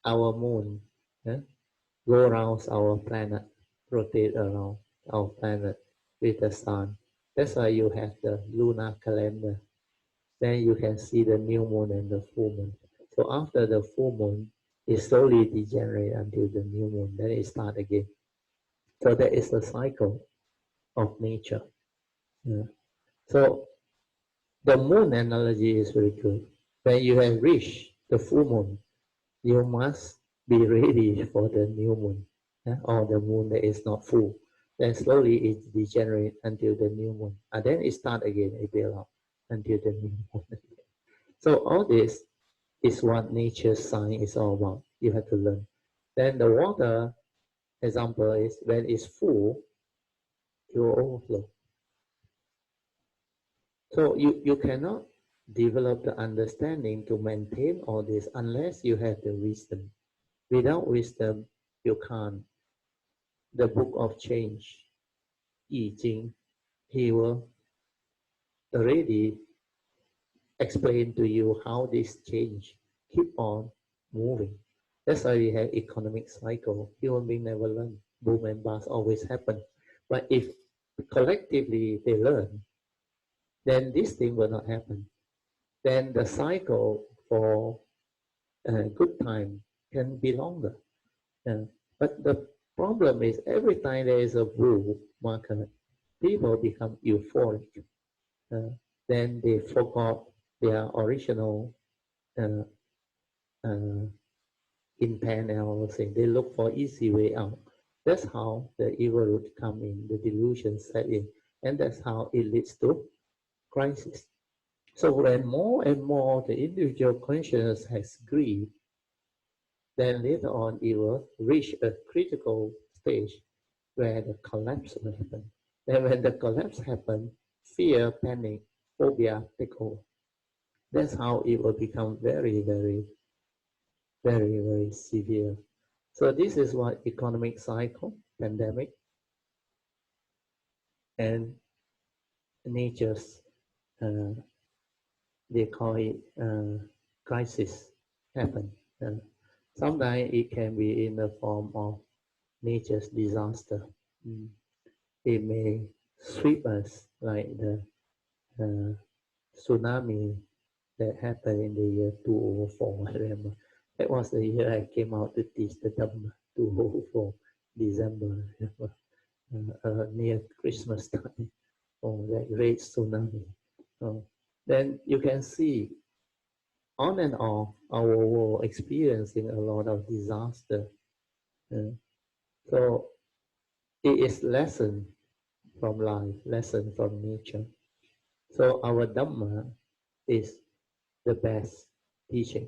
our moon go around our planet, rotate around our planet with the sun. That's why you have the lunar calendar. Then you can see the new moon and the full moon. So after the full moon, it slowly degenerates until the new moon. Then it starts again. So that is the cycle of nature. Yeah. So the moon analogy is very good. When you have reached the full moon, you must be ready for the new moon, or the moon that is not full. Then slowly it degenerates until the new moon. And then it starts again, it builds up until the new moon. So all this is what nature's sign is all about. You have to learn. Then the water example is when it's full, it will overflow. So you cannot develop the understanding to maintain all this unless you have the wisdom. Without wisdom, you can't. The book of change, Yi Jing, he will already explain to you how this change keep on moving. That's why we have economic cycle. Human being never learn. Boom and bust always happen. But if collectively they learn, then this thing will not happen. Then the cycle for a good time can be longer. But the problem is every time there is a bull market, people become euphoric. Then they forgot their original uh, uh, intent, and I will say they look for easy way out. That's how the evil root come in, the delusion set in, and that's how it leads to crisis. So when more and more the individual consciousness has grief, then later on it will reach a critical stage where the collapse will happen. Then when the collapse happens, fear, panic, phobia take over. That's how it will become very, very, very, very severe. So this is what economic cycle, pandemic, and nature's, they call it crisis happen. Sometimes it can be in the form of nature's disaster. Mm. It may sweep us like the tsunami that happened in the year 2004. I remember. That was the year I came out to teach the Dharma, 2004, December, near Christmas time. Oh, that great tsunami. Oh, then you can see on and off our world experiencing a lot of disaster. So it is lesson from life, lesson from nature. So our Dhamma is the best teaching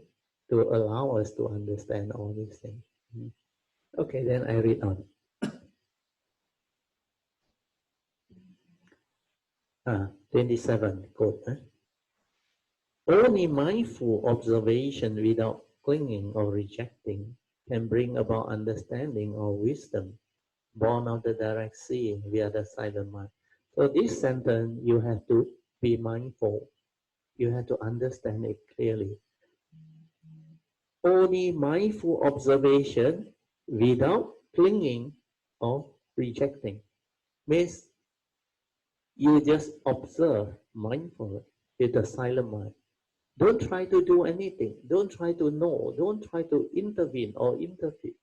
to allow us to understand all these things. Okay, then I read on. 27 quote. Only mindful observation without clinging or rejecting can bring about understanding or wisdom, born of the direct seeing via the silent mind. So this sentence, you have to be mindful. You have to understand it clearly. Only mindful observation without clinging or rejecting means you just observe mindfully with a silent mind. Don't try to do anything. Don't try to know. Don't try to intervene or interfere.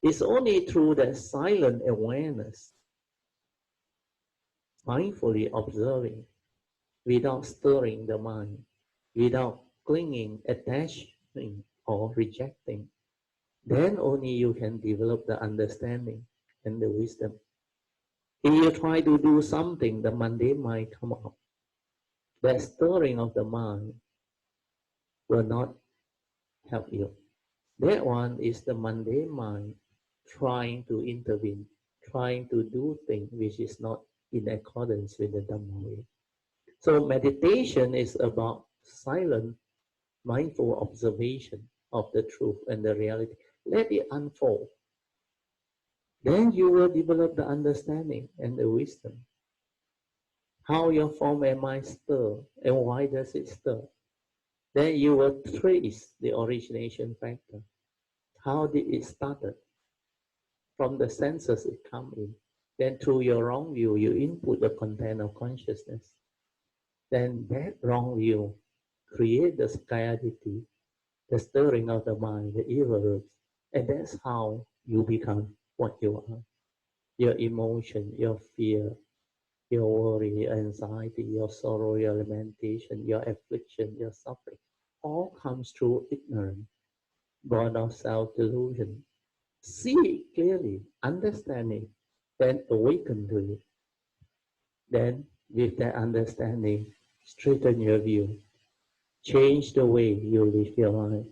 It's only through that silent awareness, mindfully observing, without stirring the mind, without clinging, attaching, or rejecting, then only you can develop the understanding and the wisdom. If you try to do something, the mundane mind come up. That stirring of the mind will not help you. That one is the mundane mind trying to intervene, trying to do things which is not in accordance with the Dhamma way. So meditation is about silent, mindful observation of the truth and the reality. Let it unfold. Then you will develop the understanding and the wisdom. How your form and mind stir, and why does it stir? Then you will trace the origination factor. How did it start? From the senses it come in. Then through your wrong view, you input the content of consciousness. Then that wrong view create the scarcity, the stirring of the mind, the evil roots. And that's how you become what you are. Your emotion, your fear, your worry, anxiety, your sorrow, your lamentation, your affliction, your suffering, all comes through ignorance, born of self-delusion. See it clearly, understand it, then awaken to it. Then, with that understanding, straighten your view, change the way you live your life,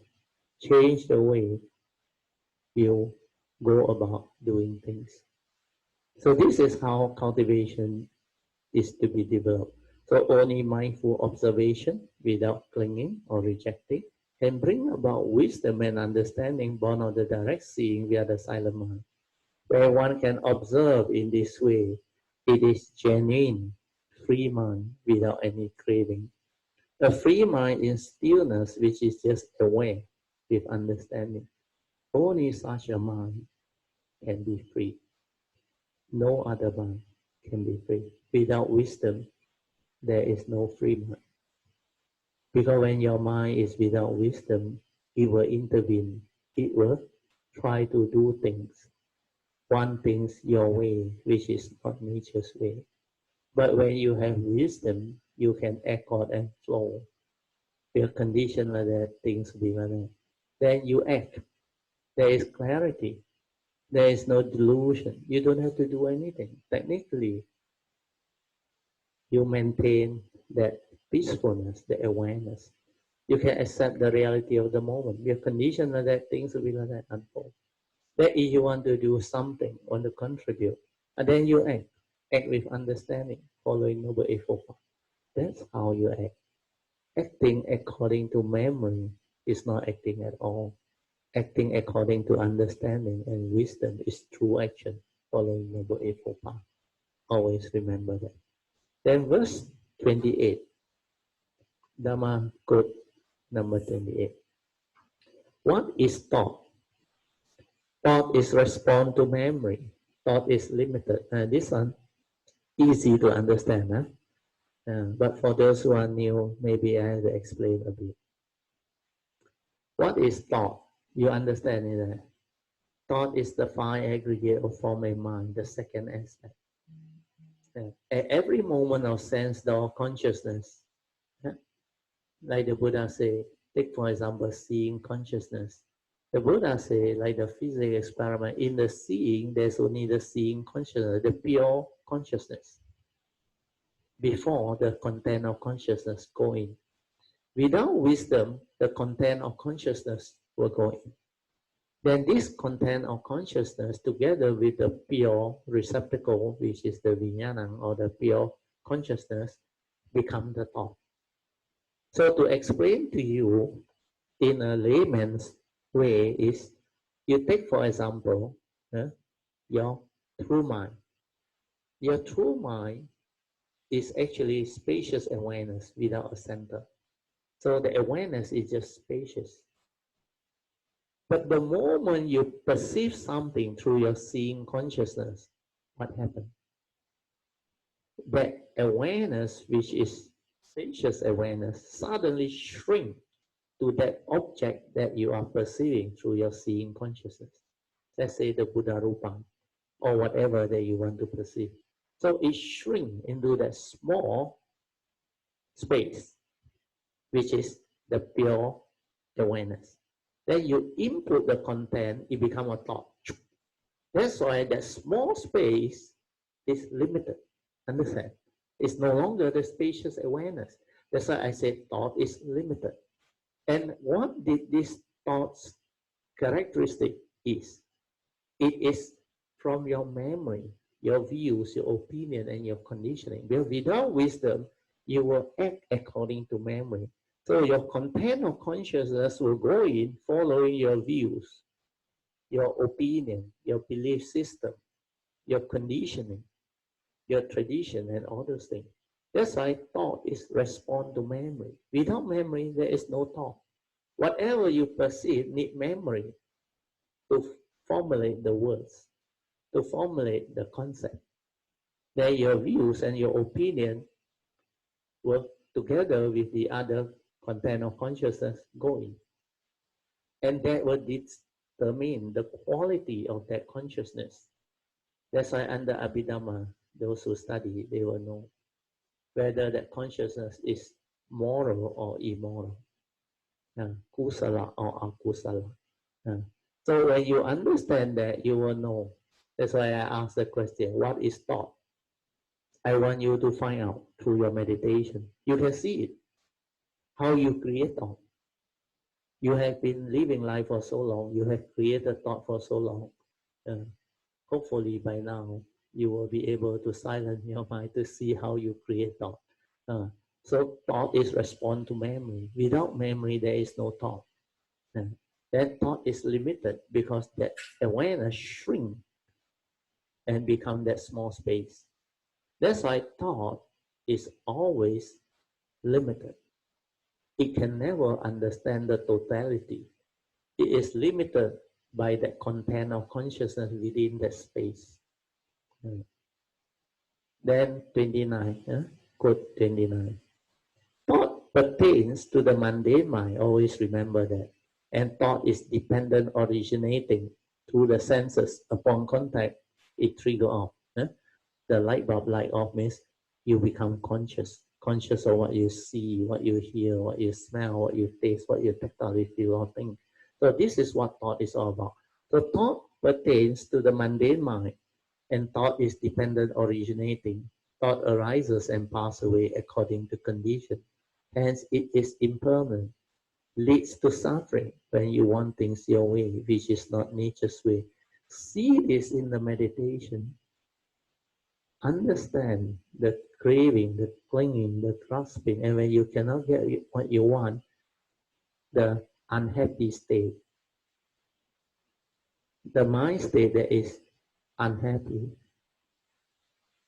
change the way you go about doing things. So this is how cultivation is to be developed. So only mindful observation without clinging or rejecting can bring about wisdom and understanding born of the direct seeing via the silent mind. Where one can observe in this way, it is genuine, free mind without any craving. A free mind in stillness which is just aware with understanding. Only such a mind can be free. No other mind can be free. Without wisdom, there is no free mind. Because when your mind is without wisdom, it will intervene. It will try to do things, want things your way, which is not nature's way. But when you have wisdom, you can accord and flow. Your condition like that, things will be like that. Then you act. There is clarity. There is no delusion. You don't have to do anything. Technically, you maintain that peacefulness, the awareness. You can accept the reality of the moment. Your condition like that, things will be like that unfold. That if you want to do something, want to contribute, and then you act with understanding, following Noble Eightfold Path. That's how you act. Acting according to memory is not acting at all. Acting according to understanding and wisdom is true action, following Noble Eightfold Path. Always remember that. Then verse 28, Dharma quote number 28. What is thought? Thought is respond to memory. Thought is limited. This one easy to understand, huh? But for those who are new, maybe I have to explain a bit. What is thought? You understand it? Thought is the fine aggregate of form and mind, the second aspect. At every moment of sense or consciousness, like the Buddha say, take for example seeing consciousness. The Buddha say, like the physics experiment, in the seeing, there's only the seeing consciousness, the pure consciousness, before the content of consciousness go in. Without wisdom, the content of consciousness will go in. Then this content of consciousness, together with the pure receptacle, which is the vijnana, or the pure consciousness, become the thought. So to explain to you in a layman's way is, you take for example, your true mind. Your true mind is actually spacious awareness without a center. So the awareness is just spacious. But the moment you perceive something through your seeing consciousness, what happens? That awareness, which is spacious awareness, suddenly shrink to that object that you are perceiving through your seeing consciousness. Let's say the Buddha Rupa, or whatever that you want to perceive. So it shrinks into that small space, which is the pure awareness. Then you input the content, it becomes a thought. That's why that small space is limited. Understand? It's no longer the spacious awareness. That's why I said thought is limited. And what did this thought's characteristic is? It is from your memory, your views, your opinion, and your conditioning. Because without wisdom, you will act according to memory. So your content of consciousness will go in following your views, your opinion, your belief system, your conditioning, your tradition, and all those things. That's why thought is respond to memory. Without memory, there is no thought. Whatever you perceive need memory to formulate the words, to formulate the concept. Then your views and your opinion will, together with the other content of consciousness, go in. And that will determine the quality of that consciousness. That's why under Abhidhamma, those who study, they will know whether that consciousness is moral or immoral, kusala or akusala. So when you understand that, you will know. That's why I asked the question, what is thought? I want you to find out through your meditation. You can see it, how you create thought. You have been living life for so long, you have created thought for so long. Hopefully by now, you will be able to silence your mind to see how you create thought. So thought is respond to memory. Without memory, there is no thought. That thought is limited because that awareness shrink and become that small space. That's why thought is always limited. It can never understand the totality. It is limited by the content of consciousness within that space. Then 29, quote 29. Thought pertains to the mundane mind, always remember that. And thought is dependent originating through the senses. Upon contact, it trigger off. The light bulb light off means you become conscious. Conscious of what you see, what you hear, what you smell, what you taste, what you tactile feel or think. So this is what thought is all about. So thought pertains to the mundane mind, and thought is dependent originating. Thought arises and passes away according to condition. Hence, it is impermanent, leads to suffering when you want things your way, which is not nature's way. See this in the meditation. Understand the craving, the clinging, the grasping, and when you cannot get what you want, the unhappy state, the mind state that is unhappy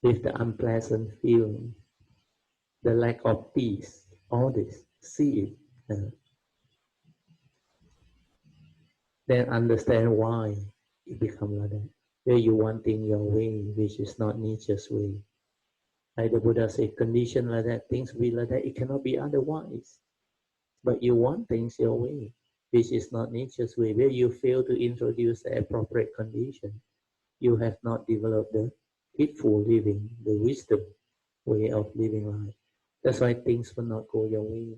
with the unpleasant feeling, the lack of peace, all this, see it. Then understand why it becomes like that. Where you wanting your way, which is not nature's way. Like the Buddha said, condition like that, things be like that, it cannot be otherwise. But you want things your way, which is not nature's way. Where you fail to introduce the appropriate condition, you have not developed the heedful living, the wisdom way of living life. That's why things will not go your way.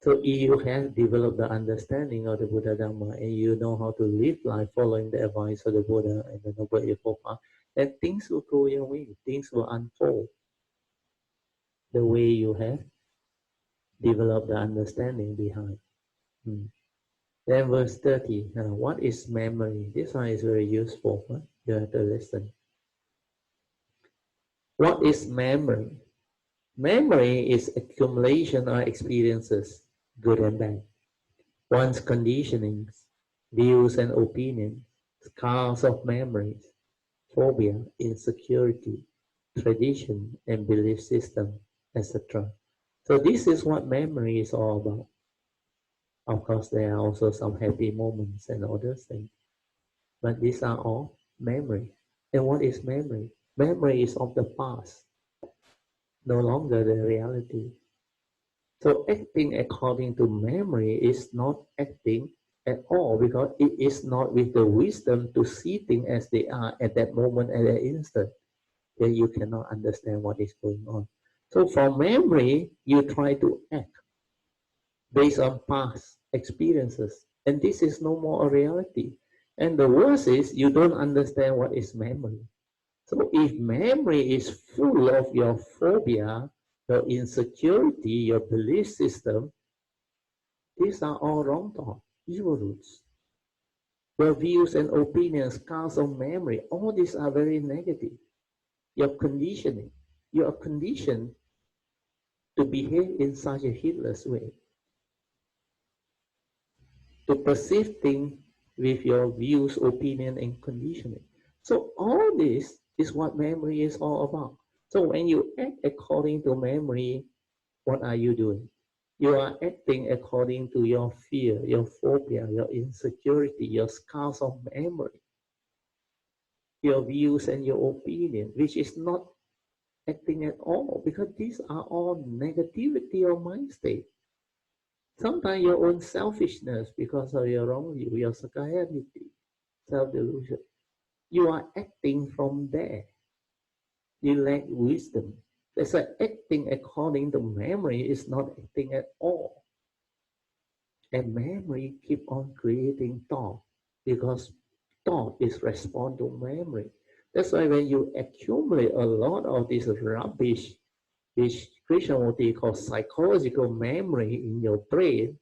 So if you have developed the understanding of the Buddha Dharma and you know how to live life following the advice of the Buddha and the Noble Eightfold Path, then things will go your way. Things will unfold the way you have developed the understanding behind. Then verse 30, what is memory? This one is very useful. You have to listen. What is memory? Memory is accumulation of experiences, good and bad. One's conditionings, views and opinions, scars of memories, phobia, insecurity, tradition and belief system, etc. So this is what memory is all about. Of course, there are also some happy moments and other things, but these are all memory. And what is memory? Memory is of the past, no longer the reality. So acting according to memory is not acting at all because it is not with the wisdom to see things as they are at that moment, at that instant. Then you cannot understand what is going on. So from memory, you try to act based on past experiences. And this is no more a reality. And the worst is you don't understand what is memory. So if memory is full of your phobia, your insecurity, your belief system, these are all wrong thoughts, evil roots. Your views and opinions, scars of memory, all these are very negative. Your conditioning, you are conditioned to behave in such a heedless way, to perceive things with your views, opinion, and conditioning. So all this is what memory is all about. So when you act according to memory, what are you doing? You are acting according to your fear, your phobia, your insecurity, your scars of memory, your views and your opinion, which is not acting at all, because these are all negativity or mind state. Sometimes your own selfishness because of your wrong view, your psychiatry, self-delusion. You are acting from there. You lack wisdom. That's why acting according to memory is not acting at all. And memory keep on creating thought because thought is respond to memory. That's why when you accumulate a lot of this rubbish, which Krishnamurti calls psychological memory in your brain,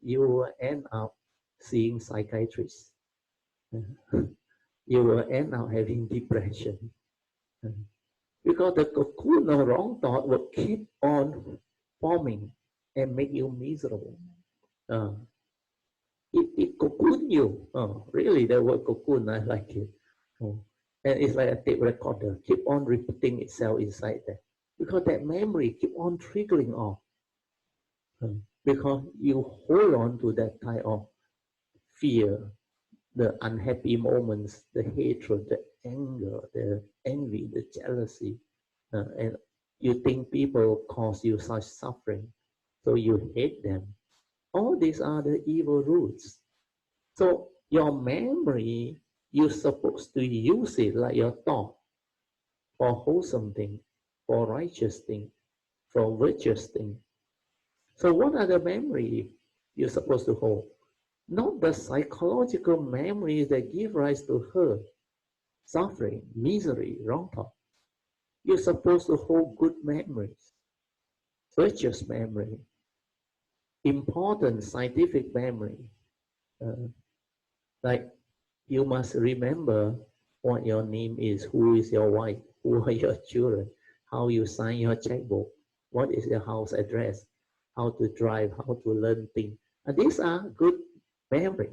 you will end up seeing psychiatrists. You will end up having depression. Because the cocoon of wrong thought will keep on forming and make you miserable. Uh, it cocoon you. Oh, really, the word cocoon, I like it. Oh. And it's like a tape recorder, keep on repeating itself inside there. Because that memory keep on triggering off. Because you hold on to that type of fear, the unhappy moments, the hatred, the anger, the envy, the jealousy, and you think people cause you such suffering, so you hate them. All these are the evil roots. So your memory, you're supposed to use it like your thought for wholesome thing, for righteous thing, for virtuous thing. So what are the memory you're supposed to hold? Not the psychological memories that give rise to hurt, suffering, misery, wrong thought. You're supposed to hold good memories, virtuous memory, important scientific memory. Uh, like you must remember what your name is, who is your wife, who are your children, how you sign your checkbook, what is your house address, how to drive, how to learn things. And these are good memory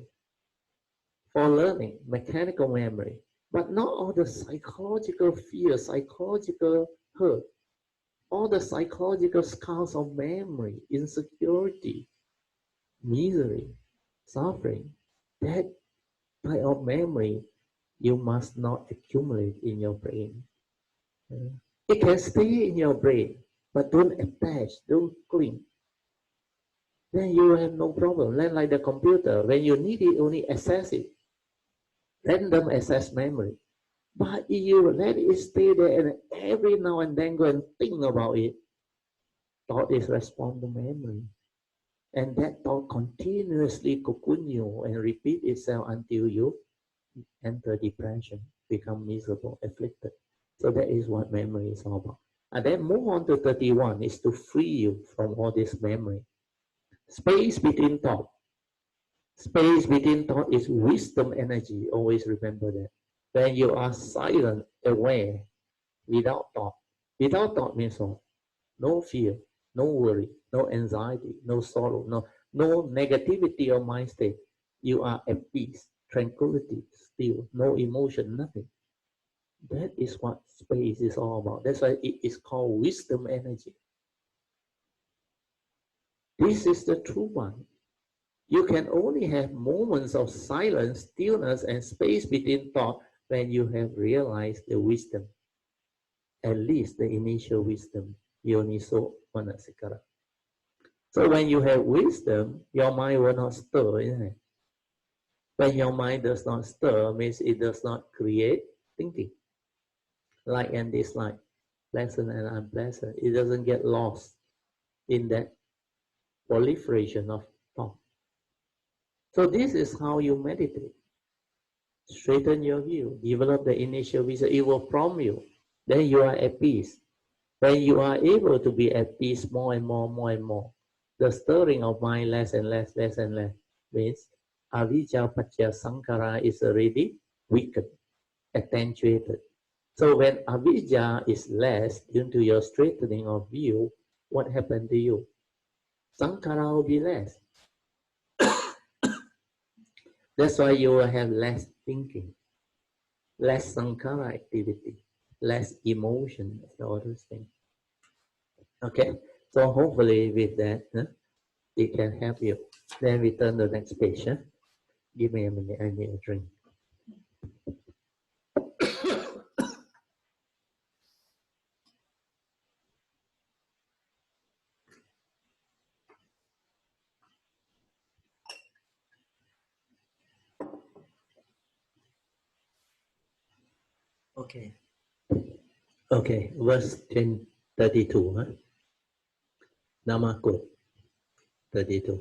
for learning, mechanical memory, but not all the psychological fear, psychological hurt, all the psychological scars of memory, insecurity, misery, suffering. That type of memory you must not accumulate in your brain. It can stay in your brain, but don't attach, don't cling. Then you have no problem. Then like the computer, when you need it, only access it. Random access memory. But if you let it stay there and every now and then go and think about it, thought is respond to memory. And that thought continuously cocoon you and repeat itself until you enter depression, become miserable, afflicted. So that is what memory is all about. And then move on to 31 is to free you from all this memory. Space between thought. Space between thought is wisdom energy. Always remember that. When you are silent, aware, without thought. Without thought means what? No fear, no worry, no anxiety, no sorrow, no negativity or mind state. You are at peace, tranquility, still, no emotion, nothing. That is what space is all about. That's why it is called wisdom energy. This is the true one. You can only have moments of silence, stillness, and space between thought when you have realized the wisdom, at least the initial wisdom. Yoniso manasikara. So when you have wisdom, your mind will not stir, isn't it? When your mind does not stir, means it does not create thinking. Like and dislike, pleasant and unpleasant. It doesn't get lost in that proliferation of thought. So this is how you meditate. Straighten your view, develop the initial wisdom. It will prompt you. Then you are at peace. When you are able to be at peace more and more, more and more, the stirring of mind less and less, less and less, means avijja paccaya sankhara is already weakened, accentuated. So when avijja is less due to your straightening of view, what happened to you? Sankhara will be less. That's why you will have less thinking, less sankhara activity, less emotion, and all those things. Okay, so hopefully with that, it can help you. Then we turn to the next page. Give me a minute, I need a drink. Okay. Okay, verse 32. Huh? Namakut 32.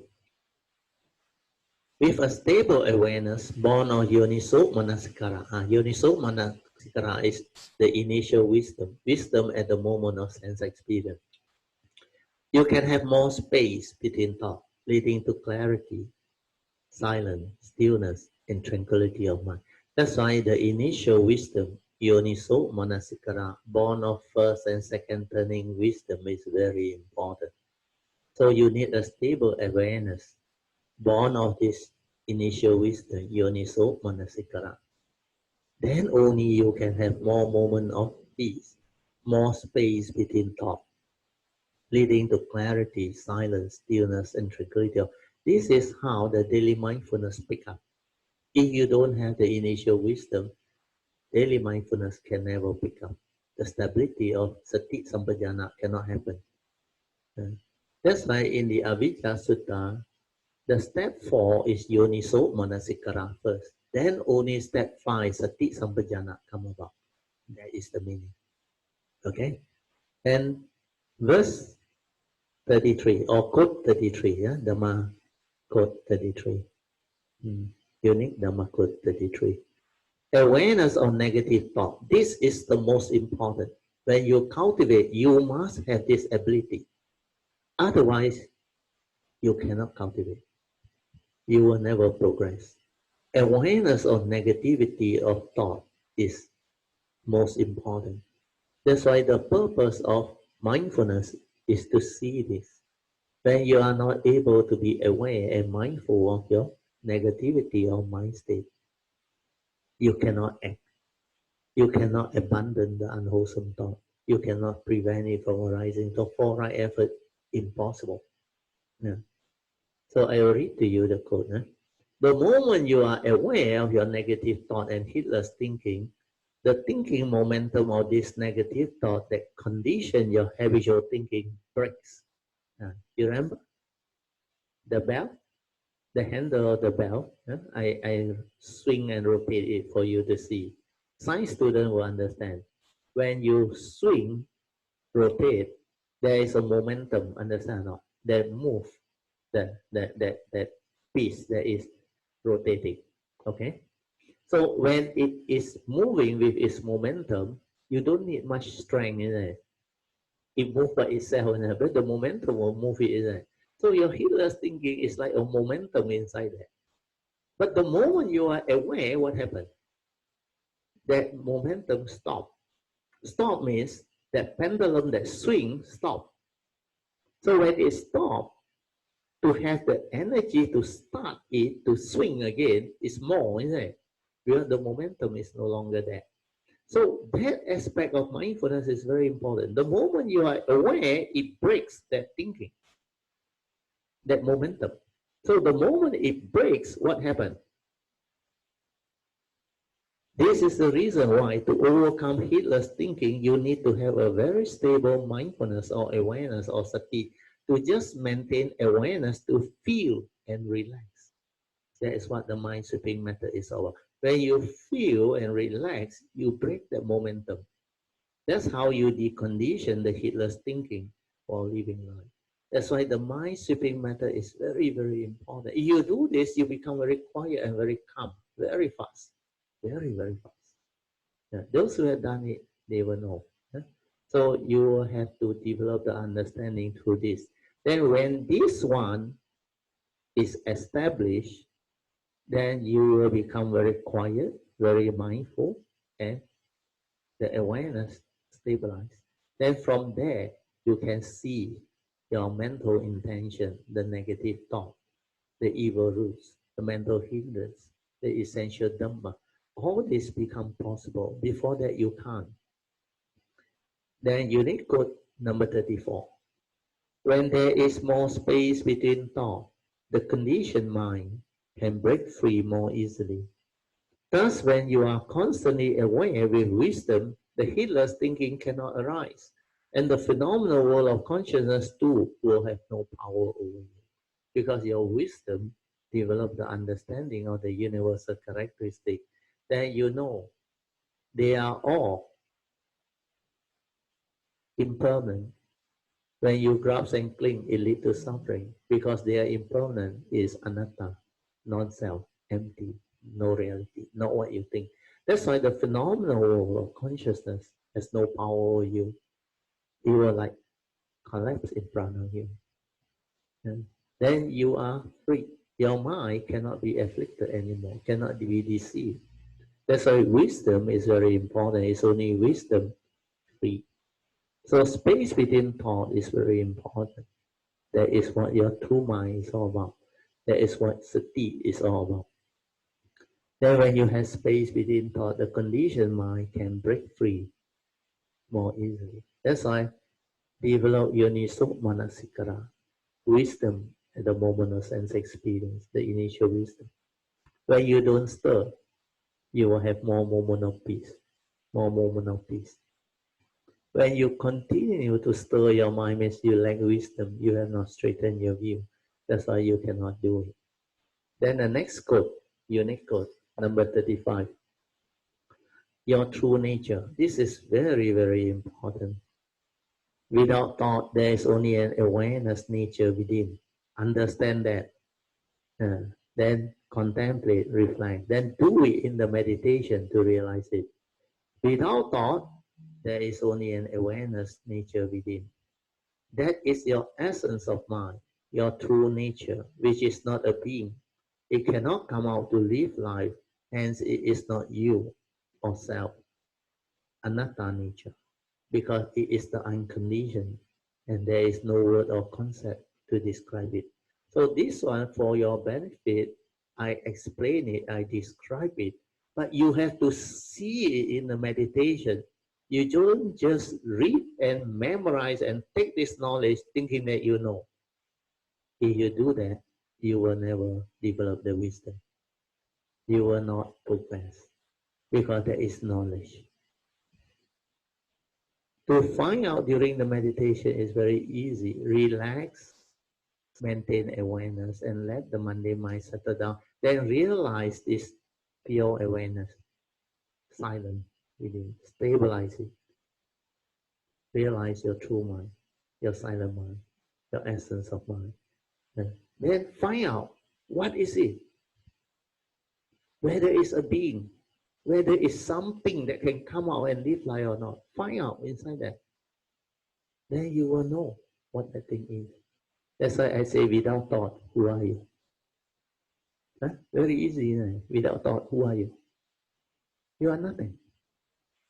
With a stable awareness born of Yoniso Manasikara. Yoniso Manasikara is the initial wisdom, wisdom at the moment of sense experience. You can have more space between thought, leading to clarity, silence, stillness, and tranquility of mind. That's why the initial wisdom, Yoniso Manasikara, born of first and second turning wisdom, is very important. So you need a stable awareness, born of this initial wisdom, Yoniso Manasikara. Then only you can have more moment of peace, more space between thought, leading to clarity, silence, stillness, and tranquility. This is how the daily mindfulness pick up. If you don't have the initial wisdom, daily mindfulness can never pick up. The stability of sati sampajana cannot happen. That's why in the Avijja Sutta, the step 4 is Yoniso Manasikara first. Then only step 5, Sati Sampajana, come about. That is the meaning. Okay? And verse 33, or quote 33, yeah? Dhamma quote 33. Unique Dhamma quote 33. Awareness of negative thought. This is the most important. When you cultivate, you must have this ability. Otherwise, you cannot cultivate. You will never progress. Awareness of negativity of thought is most important. That's why the purpose of mindfulness is to see this. When you are not able to be aware and mindful of your negativity or mind state, you cannot act. You cannot abandon the unwholesome thought. You cannot prevent it from arising. So for right effort, impossible. Yeah. So I will read to you the quote. The moment you are aware of your negative thought and heedless thinking, the thinking momentum of this negative thought that condition your habitual thinking breaks. You remember the bell? The handle of the bell? I swing and rotate it for you to see. Science student will understand. When you swing, rotate, there is a momentum, understand or not? That move, that piece that is rotating. Okay? So when it is moving with its momentum, you don't need much strength in it. It moves by itself, but the momentum will move it in it. So your heedless thinking is like a momentum inside there. But the moment you are aware, what happened? That momentum stop. Stop means that pendulum that swing stop. So when it stop, to have the energy to start it to swing again is more, isn't it? Because the momentum is no longer there. So that aspect of mindfulness is very important. The moment you are aware, it breaks that thinking, that momentum. So the moment it breaks, what happens? This is the reason why to overcome heedless thinking, you need to have a very stable mindfulness or awareness or sati to just maintain awareness to feel and relax. That is what the mind sweeping method is about. When you feel and relax, you break the momentum. That's how you decondition the heedless thinking for living life. That's why the mind sweeping method is very, very important. If you do this, you become very quiet and very calm, very fast, very, very fast. Those who have done it, they will know. So you have to develop the understanding through this. Then when this one is established, then you will become very quiet, very mindful, and the awareness stabilize. Then from there, you can see your mental intention, the negative thought, the evil roots, the mental hindrance, the essential Dharma. All this become possible. Before that, you can't. Then unique code number 34. When there is more space between thought, the conditioned mind can break free more easily. Thus, when you are constantly aware with wisdom, the heedless thinking cannot arise, and the phenomenal world of consciousness too will have no power over you, because your wisdom develop the understanding of the universal characteristic. Then you know they are all impermanent. When you grasp and cling, it leads to suffering because their impermanent is anatta, non-self, empty, no reality, not what you think. That's why the phenomenal world of consciousness has no power over you. It will like collapse in front of you. And then you are free. Your mind cannot be afflicted anymore, cannot be deceived. That's why wisdom is very important. It's only wisdom free. So space between thought is very important. That is what your true mind is all about. That is what sati is all about. Then when you have space between thought, the conditioned mind can break free more easily. That's why develop yoniso manasikara, wisdom at the moment of sense experience, the initial wisdom. When you don't stir, you will have more moment of peace, more moment of peace. When you continue to stir your mind means you lack wisdom, you have not straightened your view. That's why you cannot do it. Then the next code, unique code, number 35. Your true nature. This is very, very important. Without thought, there is only an awareness nature within. Understand that. Then contemplate, reflect. Then do it in the meditation to realize it. Without thought, there is only an awareness nature within. That is your essence of mind, your true nature, which is not a being. It cannot come out to live life, hence it is not you or self, anatta nature, because it is the unconditioned, and there is no word or concept to describe it. So this one, for your benefit, I explain it, I describe it, but you have to see it in the meditation. You don't just read and memorize and take this knowledge thinking that you know. If you do that, you will never develop the wisdom. You will not progress because there is knowledge. To find out during the meditation is very easy. Relax, maintain awareness, and let the mundane mind settle down. Then realize this pure awareness, silent within. Stabilize it. Realize your true mind, your silent mind, your essence of mind. Then find out what is it. Whether it's a being, whether it's something that can come out and live life or not. Find out inside that. Then you will know what that thing is. That's why I say without thought, who are you? Huh? Very easy, isn't it? Without thought, who are you? You are nothing.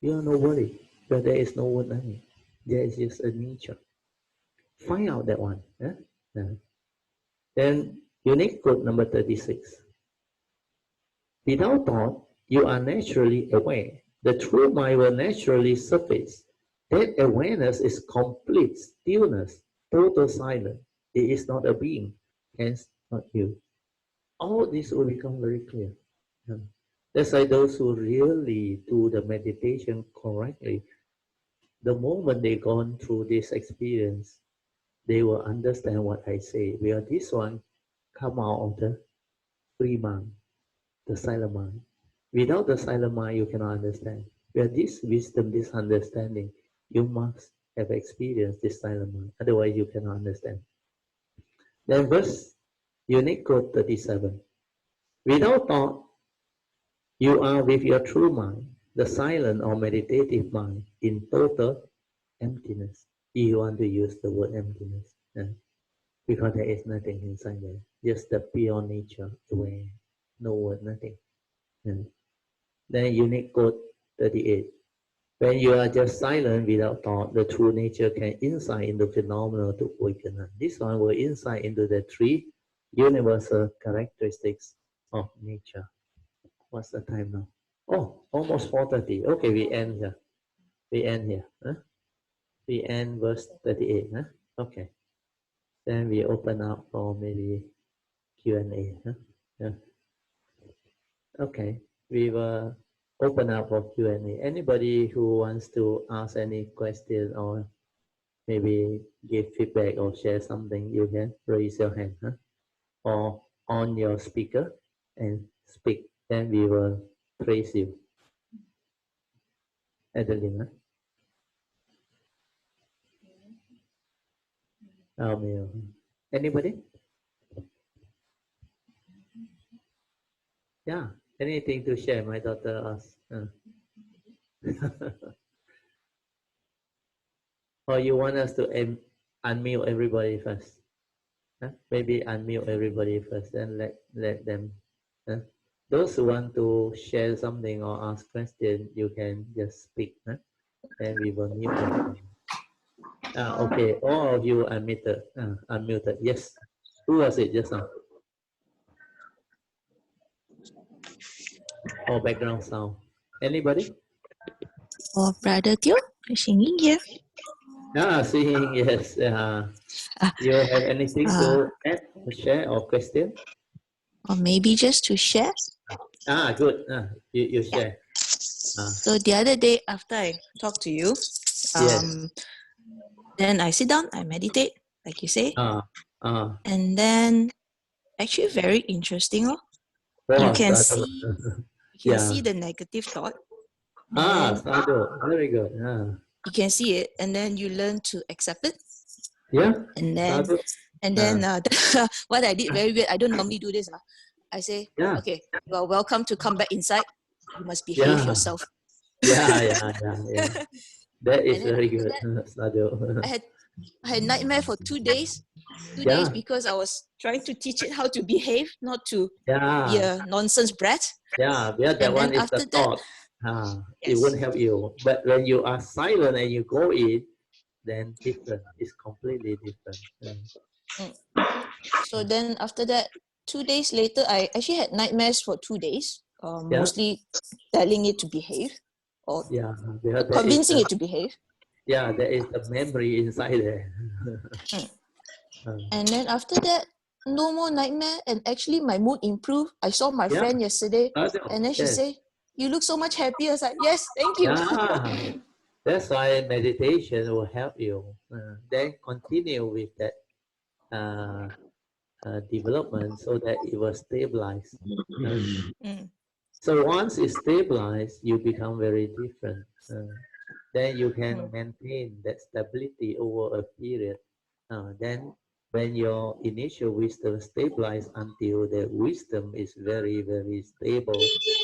You are nobody. But there is no word nothing. There is just a nature. Find out that one. Huh? Then unique code number 36. Without thought, you are naturally aware. The true mind will naturally surface. That awareness is complete stillness, total silence. It is not a being, hence not you. All this will become very clear. That's why those who really do the meditation correctly, the moment they gone through this experience, they will understand what I say. Where this one come out of the free mind, the silent mind. Without the silent mind, you cannot understand. Where this wisdom, this understanding, you must have experienced this silent mind. Otherwise, you cannot understand. Then verse unique code 37. Without thought, you are with your true mind, the silent or meditative mind, in total emptiness. If you want to use the word emptiness, because there is nothing inside there, just the pure nature, aware, no word, nothing. Then unique code 38. When you are just silent without thought, the true nature can insight into phenomena to awaken. This one will insight into the three universal characteristics of nature. What's the time now? Oh, almost 4:30. Okay, we end here. We end here. We end verse 38. Okay. Then we open up for maybe Q&A. Yeah. Okay. We will open up for Q&A. Anybody who wants to ask any question or maybe give feedback or share something, you can raise your hand or on your speaker and speak. Then we will praise you. Adeline. Anybody? Yeah, anything to share? My daughter asked. Or you want us to unmute everybody first? Maybe unmute everybody first, then let them. Those who want to share something or ask questions, you can just speak. Then we will mute them. Okay, all of you unmuted. Unmuted. Yes. Who was it just now? Or background sound? Anybody? Oh, Brother Teoh, singing here. Singing. Yes. You have anything to add, share, or question? Or maybe just to share. Good. You share. So the other day after I talked to you, Yes. then I sit down, I meditate, like you say. And then actually very interesting. You can see the negative thought. Sadhu. Very good. You can see it, and then you learn to accept it. Yeah. And then what I did very weird. I don't normally do this. I say, okay, you are welcome to come back inside. You must behave yourself. Yeah. That is very good. Sadhu. I had nightmare for 2 days. 2 days because I was trying to teach it how to behave, not to be a nonsense brat. Yeah, that one is the thought. It won't help you. But when you are silent and you go in, then different. It's completely different. So then after that, 2 days later, I actually had nightmares for 2 days, mostly telling it to behave or convincing it to behave. Yeah, there is a memory inside there. And then after that, no more nightmare, and actually my mood improved. I saw my friend yesterday, and then she said, "You look so much happier." I was like, "Yes, thank you." That's why meditation will help you. Then continue with that development so that it will stabilize. So once it's stabilized, you become very different. Then you can maintain that stability over a period. Then when your initial wisdom stabilizes until the wisdom is very, very stable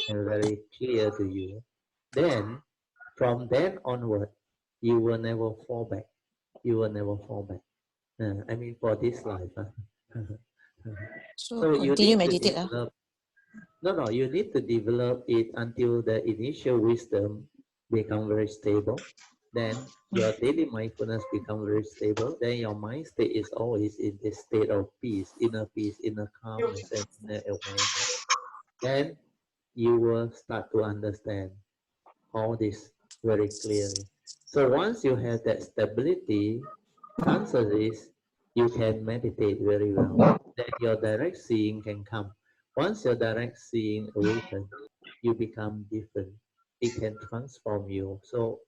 and very clear to you, then from then onward, you will never fall back. You will never fall back. I mean, for this life. So you continue need to meditate. develop. No, you need to develop it until the initial wisdom become very stable. Then your daily mindfulness become very stable. Then your mind state is always in this state of peace, inner calmness, and inner awareness. Then you will start to understand all this very clearly. So once you have that stability, chances is you can meditate very well. Then your direct seeing can come. Once your direct seeing awaken, you become different. It can transform you. So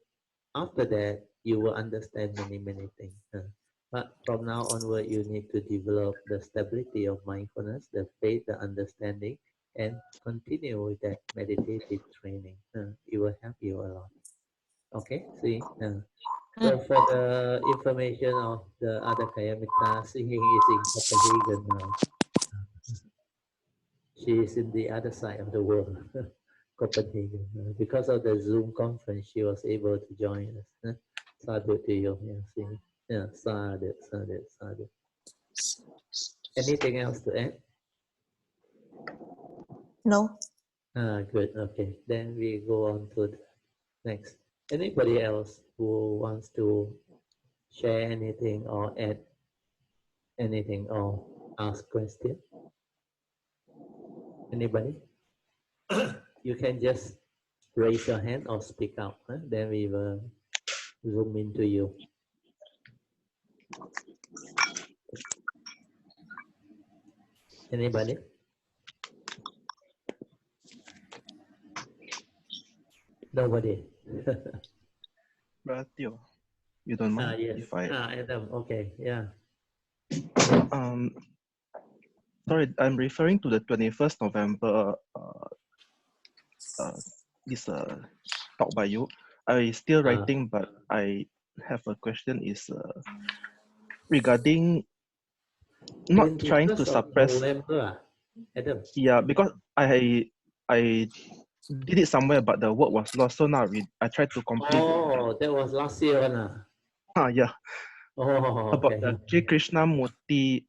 after that, you will understand many things. But from now onward, you need to develop the stability of mindfulness, the faith, the understanding, and continue with that meditative training. It will help you a lot. Okay, see. So for the information of the other Kayamita, singing is in Copenhagen now. She is in the other side of the world, Copenhagen. Because of the Zoom conference, she was able to join us. Sadhu to you. Yeah, singing. Yeah, sadhu. Anything else to add? No. Good. Okay. Then we go on to the next. Anybody else who wants to share anything or add anything or ask question? Anybody? You can just raise your hand or speak out. Then we will zoom into you. Anybody? Nobody. Bro Teoh, you don't mind Yes. if I Adam. Okay. Yeah. sorry, I'm referring to the 21st November this talk by you. I still writing, but I have a question. Is regarding not trying to 21st of suppress. November, Adam. Yeah, because I did it somewhere, but the word was lost. So now I tried to complete it. Oh, that was last year, Yeah, Oh, about okay. the Sri Krishnamurti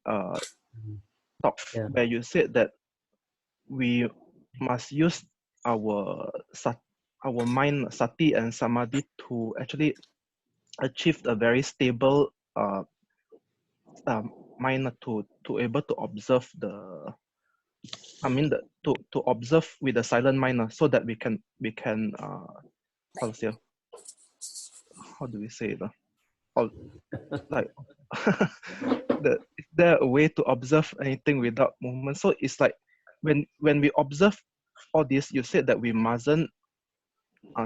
talk, Yeah. where you said that we must use our our mind, sati and samadhi, to actually achieve a very stable mind, to able to observe to observe with a silent mind, so that we can how to say, how do we say it? Or like is there a way to observe anything without movement? So it's like when we observe all this, you said that we mustn't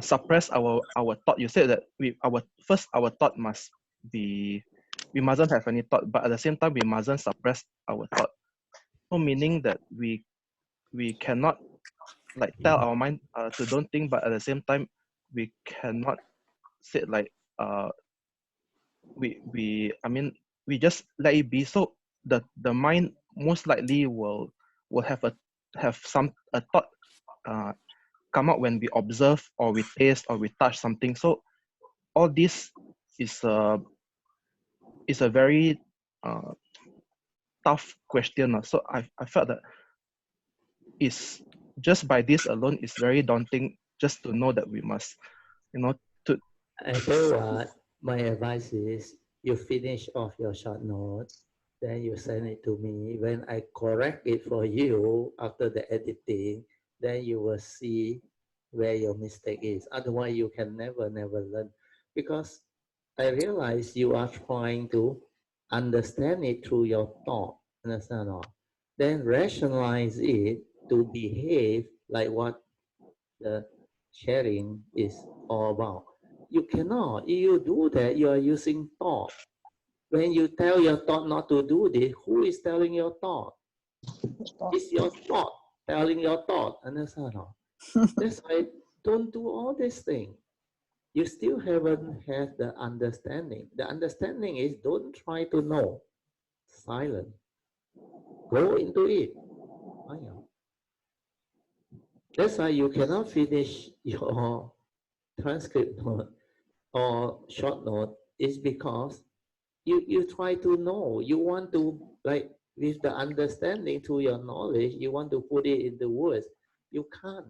suppress our thought. You said that our thought must be, we mustn't have any thought, but at the same time we mustn't suppress our thought. So meaning that we cannot like tell our mind to don't think, but at the same time we cannot say like we just let it be. So the mind most likely will have a thought come out when we observe or we taste or we touch something. So all this is a very uh, tough question. So I felt that is just by this alone is very daunting, just to know that we must, to I tell you what, my advice is you finish off your short note, then you send it to me. When I correct it for you after the editing, then you will see where your mistake is. Otherwise, you can never learn. Because I realize you are trying to understand it through your thought, understand or not? Then rationalize it to behave like what the sharing is all about. You cannot. If you do that, you are using thought. When you tell your thought not to do this, who is telling your thought? It's your thought telling your thought. Understand? That's why don't do all these things. You still haven't had the understanding. The understanding is don't try to know. Silent. Go into it. That's why you cannot finish your transcript note or short note is because you try to know, you want to, like, with the understanding to your knowledge, you want to put it in the words. You can't,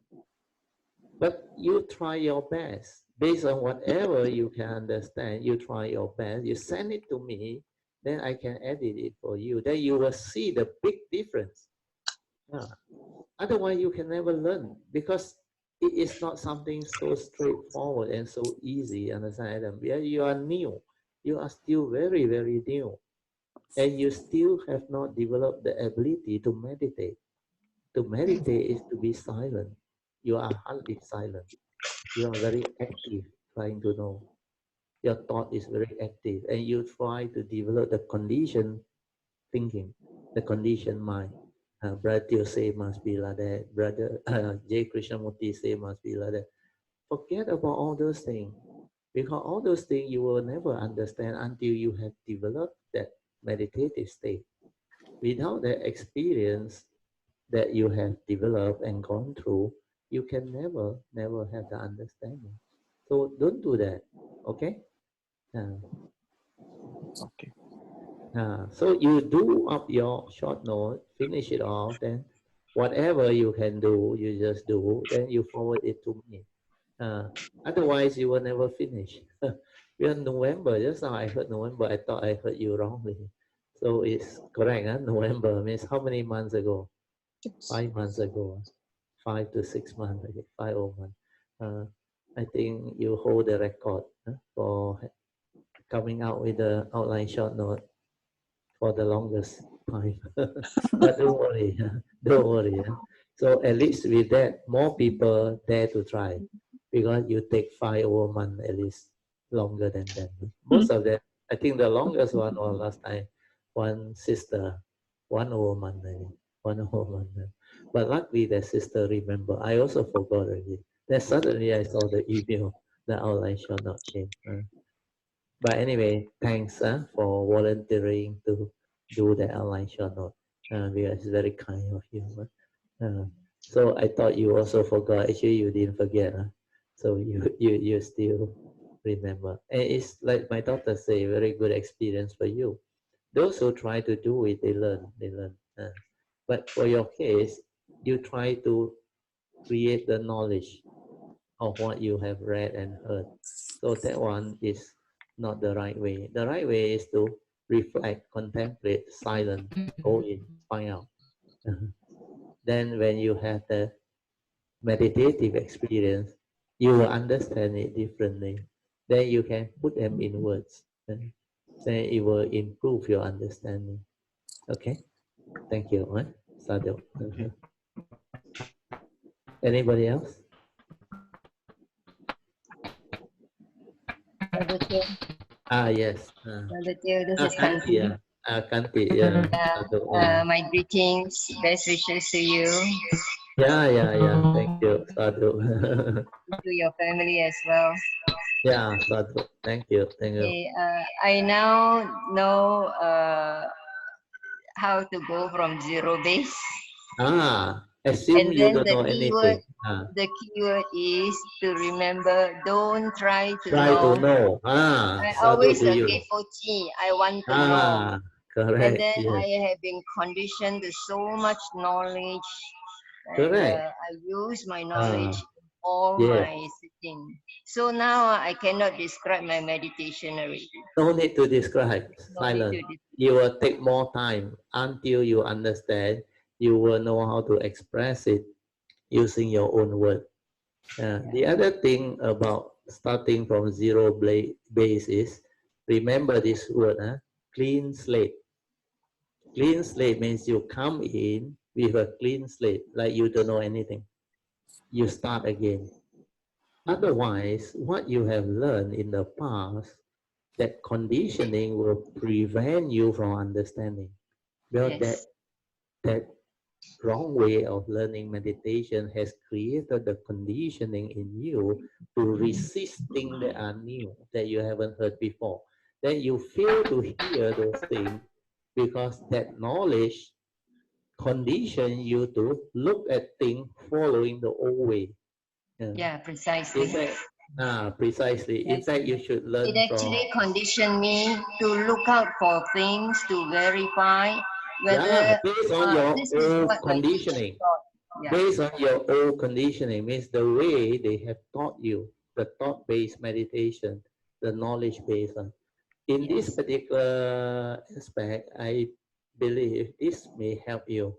but you try your best based on whatever you can understand. You try your best, you send it to me, then I can edit it for you, then you will see the big difference. Yeah. Otherwise you can never learn, because it is not something so straightforward and so easy. Understand, Adam? Yeah, you are new, you are still very new, and you still have not developed the ability to meditate. To meditate is to be silent. You are hardly silent, you are very active, trying to know. Your thought is very active, and you try to develop the condition thinking, the conditioned mind. Brother Teoh say must be like that. Brother J. Krishnamurti say must be like that. Forget about all those things, because all those things you will never understand until you have developed that meditative state. Without that experience that you have developed and gone through, you can never have the understanding. So don't do that, okay? Uh, okay. so you do up your short note, finish it off, then whatever you can do, you just do, then you forward it to me. Otherwise, you will never finish. We are November, just now I heard November, I thought I heard you wrongly. So it's correct, huh? November means how many months ago? 5 months ago, 5 to 6 months, okay, 5 months. I think you hold the record for coming out with the outline short note for the longest time. But don't worry, don't worry. So at least with that, more people dare to try, because you take 5 months at least, longer than that. Most of them, I think the longest one was last time, one sister, 1 month, I think, 1 month. But luckily the sister remember. I also forgot already. Then suddenly I saw the email, the outline shall not change. But anyway, thanks for volunteering to do the online short note. Because it's very kind of you. So I thought you also forgot. Actually, you didn't forget. So you still remember. And it's like my daughter say, very good experience for you. Those who try to do it, they learn. They learn. But for your case, you try to create the knowledge of what you have read and heard. So that one is not the right way. The right way is to reflect, contemplate, silent, go in, find out. Then when you have the meditative experience, you will understand it differently. Then you can put them in words. Then it will improve your understanding. Okay? Thank you. Sadhu. Okay. Anybody else? Brother Teoh, Yes. Brother Teoh, this is Kanti, Kanti. yeah. Kanti, yeah. Sadhu, yeah. My greetings, best wishes to you, Yeah. Thank you. Sadhu. to your family as well. Yeah, Sadhu. Thank you. Thank you. Okay, I now know how to go from zero base, Assume and you then don't know anything. the keyword is to remember. Don't try to Try to know. know. I Sadhu always to a you. kepochi. I want to know. And Correct. then Yes. I have been conditioned to so much knowledge, and Correct. I use my knowledge in all Yes. my sitting. So now I cannot describe my meditation already. No need to describe. No need Silent. to describe. You will take more time until you understand. You will know how to express it using your own word. The other thing about starting from zero base is, remember this word, clean slate. Clean slate means you come in with a clean slate, like you don't know anything. You start again. Otherwise, what you have learned in the past, that conditioning will prevent you from understanding. Well, Yes. that wrong way of learning meditation has created the conditioning in you to resisting that are new, that you haven't heard before. Then you fail to hear those things because that knowledge condition you to look at things following the old way. Yeah, In precisely. fact, precisely. In fact, you should It learn from, actually conditioned me to look out for things to verify whether based on your this is old what my teacher conditioning. taught. Yeah. Based on your old conditioning means the way they have taught you, the thought-based meditation, the knowledge-based. In this Yes. particular aspect, I believe this may help you.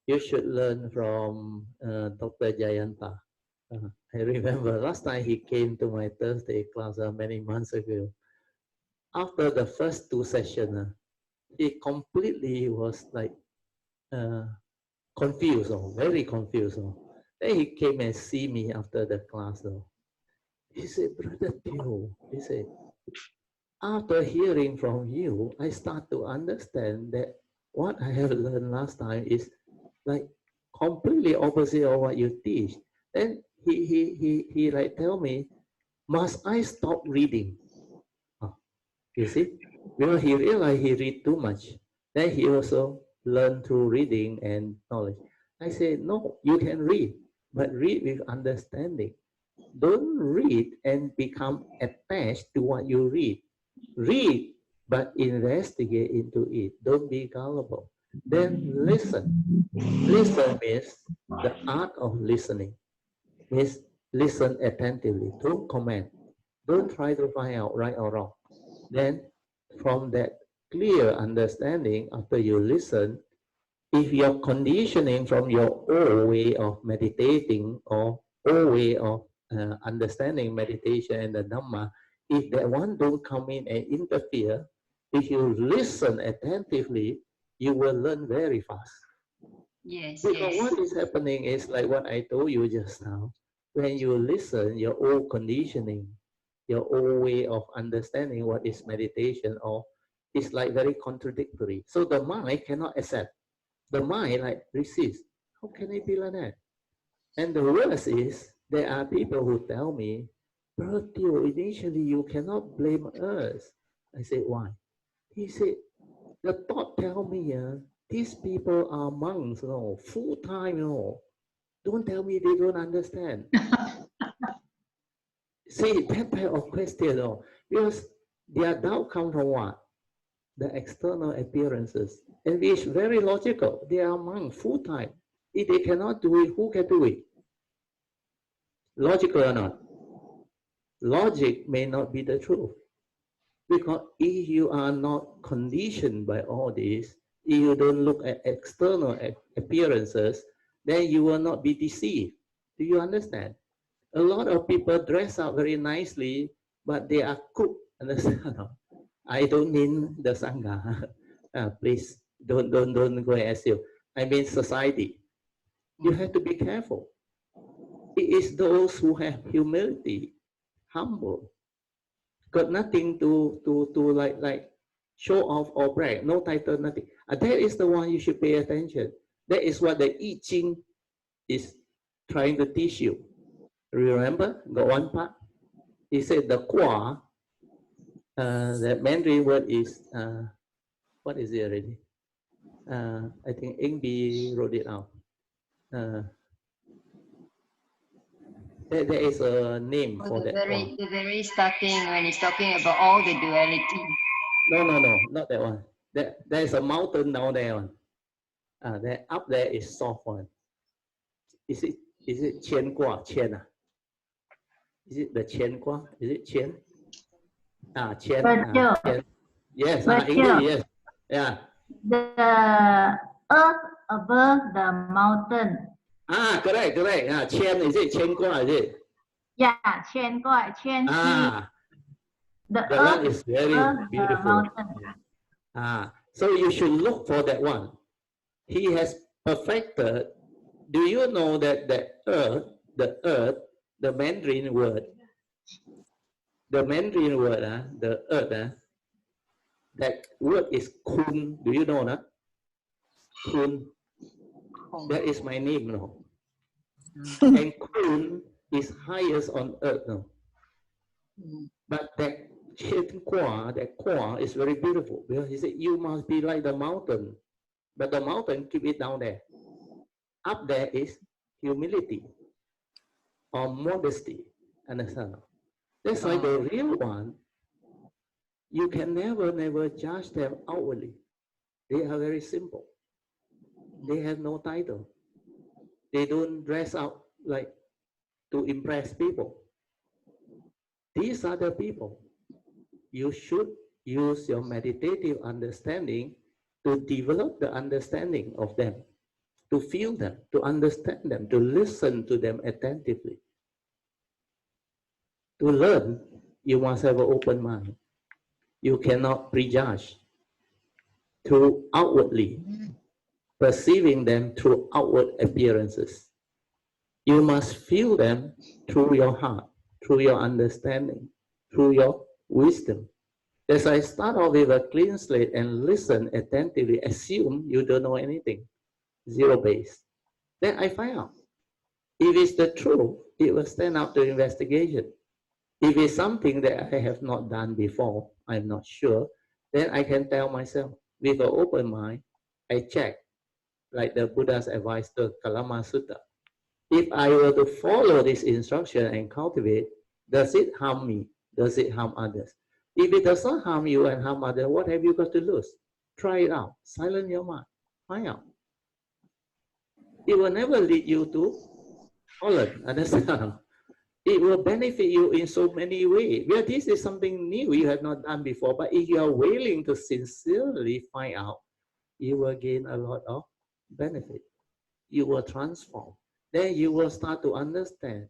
You should learn from Dr. Jayanta. I remember last time he came to my Thursday class many months ago. After the first two sessions, he completely was like uh, confused, very confused. Then he came and see me after the class. He said, Brother Teoh, he said, after hearing from you, I start to understand that what I have learned last time is like completely opposite of what you teach. Then he like tell me, must I stop reading? Oh, you see? Because he realized he read too much. Then he also learned through reading and knowledge. I say, no, you can read, but read with understanding. Don't read and become attached to what you read. Read, but investigate into it. Don't be gullible. Then listen. Listen means the art of listening. Means listen attentively. Don't comment. Don't try to find out right or wrong. Then from that clear understanding, after you listen, if your conditioning from your old way of meditating or old way of understanding meditation and the Dharma, if that one don't come in and interfere, if you listen attentively, you will learn very fast. Yes. Because Yes. what is happening is like what I told you just now. When you listen, your old conditioning, your old way of understanding what is meditation or is like very contradictory. So the mind cannot accept. The mind like resists. How can it be like that? And the worst is there are people who tell me, Bro Teoh, initially you cannot blame us. I said, why? He said, the thought tell me, these people are monks, full time, Don't tell me they don't understand. See, that type of question, because their doubt comes from what? The external appearances. And it's very logical. They are monks full time. If they cannot do it, who can do it? Logical or not? Logic may not be the truth. Because if you are not conditioned by all this, if you don't look at external appearances, then you will not be deceived. Do you understand? A lot of people dress up very nicely, but they are cooked. Understand? I don't mean the Sangha. Please don't go and assume. I mean society. You have to be careful. It is those who have humility, humble, got nothing to like show off or brag, no title, nothing. That is the one you should pay attention. That is what the I Ching is trying to teach you. Remember, got one part. He said the Kwa, the Mandarin word is what is it already? I think Ingbi wrote it out. There is a name for that. The very starting when he's talking about all the duality. No, not that one. There's a mountain down there. One. There up there is soft one. Is it Qian Gua? Qian? Is it the Qian Gua? Is it Qian? Qian. Qian. Yes, indeed, yes. Yeah. The earth above the mountain. Correct. Qian, is it Qian Gua? Is it? Yeah, Qian Gua, Qian Qi. The earth is very beautiful. So you should look for that one. He has perfected. Do you know that the earth, the Mandarin word, the earth, that word is kun. Do you know that? Kun. That is my name, no? And kun is highest on earth, no? But that Kwa is very beautiful because he said you must be like the mountain, but the mountain keep it down there. Up there is humility or modesty, understand? That's why the real one, you can never judge them outwardly. They are very simple. They have no title. They don't dress up like to impress people. These are the people. You should use your meditative understanding to develop the understanding of them, to feel them, to understand them, to listen to them attentively. To learn, you must have an open mind. You cannot prejudge through outwardly, perceiving them through outward appearances. You must feel them through your heart, through your understanding, through your wisdom. As I start off with a clean slate and listen attentively, assume you don't know anything, zero base. Then I find out. If it's the truth, it will stand up to investigation. If it's something that I have not done before, I'm not sure, then I can tell myself, with an open mind, I check, like the Buddha's advice to Kalama Sutta. If I were to follow this instruction and cultivate, does it harm me? Does it harm others? If it does not harm you and harm others, what have you got to lose? Try it out. Silence your mind. Find out. It will never lead you to Holland. Understand? It will benefit you in so many ways. Well, this is something new you have not done before, but if you are willing to sincerely find out, you will gain a lot of benefit. You will transform. Then you will start to understand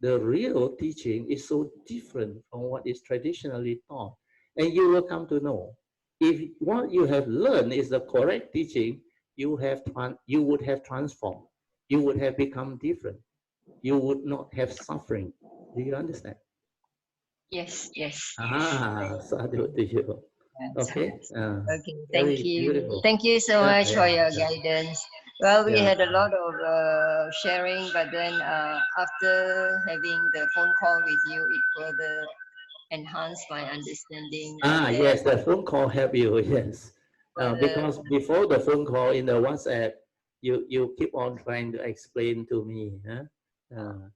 the real teaching is so different from what is traditionally taught. And you will come to know, if what you have learned is the correct teaching, you would have transformed. You would have become different. You would not have suffering. Do you understand? Yes. Sadhu to you. Okay. Okay, thank you. Beautiful. Thank you so much for your guidance. Well, we had a lot of sharing, but then after having the phone call with you, it further enhance my understanding. Yes, the phone call help you. Yes, But, because before the phone call in the WhatsApp, you keep on trying to explain to me. Huh?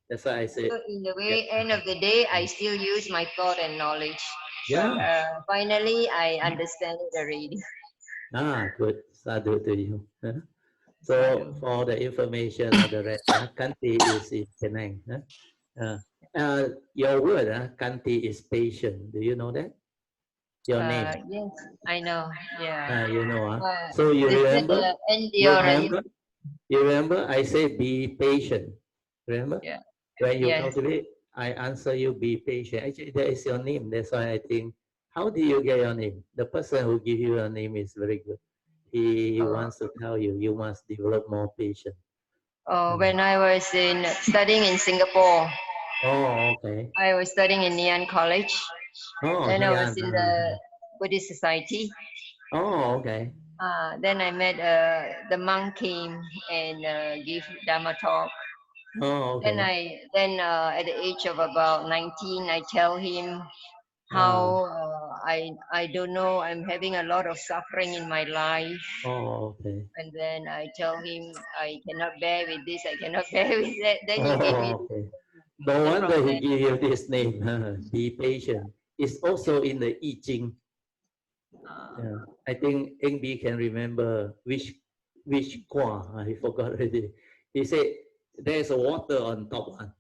That's why I said. so in the Yeah. way, end of the day, I still use my thought and knowledge. But Yeah. finally, I understand it already. Good. Sadhu to you. Huh? So Sadhu. for the information of the rest, Kanti is in Penang. Huh? Your word, Kanti is patient. Do you know that? Your name. Yes, I know. Yeah. You know. So you This is remember? You endurance. remember? You remember? I say be patient. Remember? Yeah. When you Yes. cultivate, I answer you be patient. Actually, that is your name. That's why I think, how do you get your name? The person who give you your name is very good. He Uh, wants to tell you, you must develop more patience. when I was studying in Singapore, Oh, okay. I was studying in Nyan College. Oh, Then I was yeah. in the Buddhist Society. Oh, okay. Then I met the monk came and gave Dharma talk. Oh, okay. Then at the age of about 19, I tell him how I don't know, I'm having a lot of suffering in my life. Oh, okay. And then I tell him I cannot bear with this, I cannot bear with that. Then he gave me Oh, okay. No then from wonder he then give you this name. Be patient. It's also in the I Ching. Yeah. I think Engbi can remember which kwa. I forgot already. He said there's a water on top one.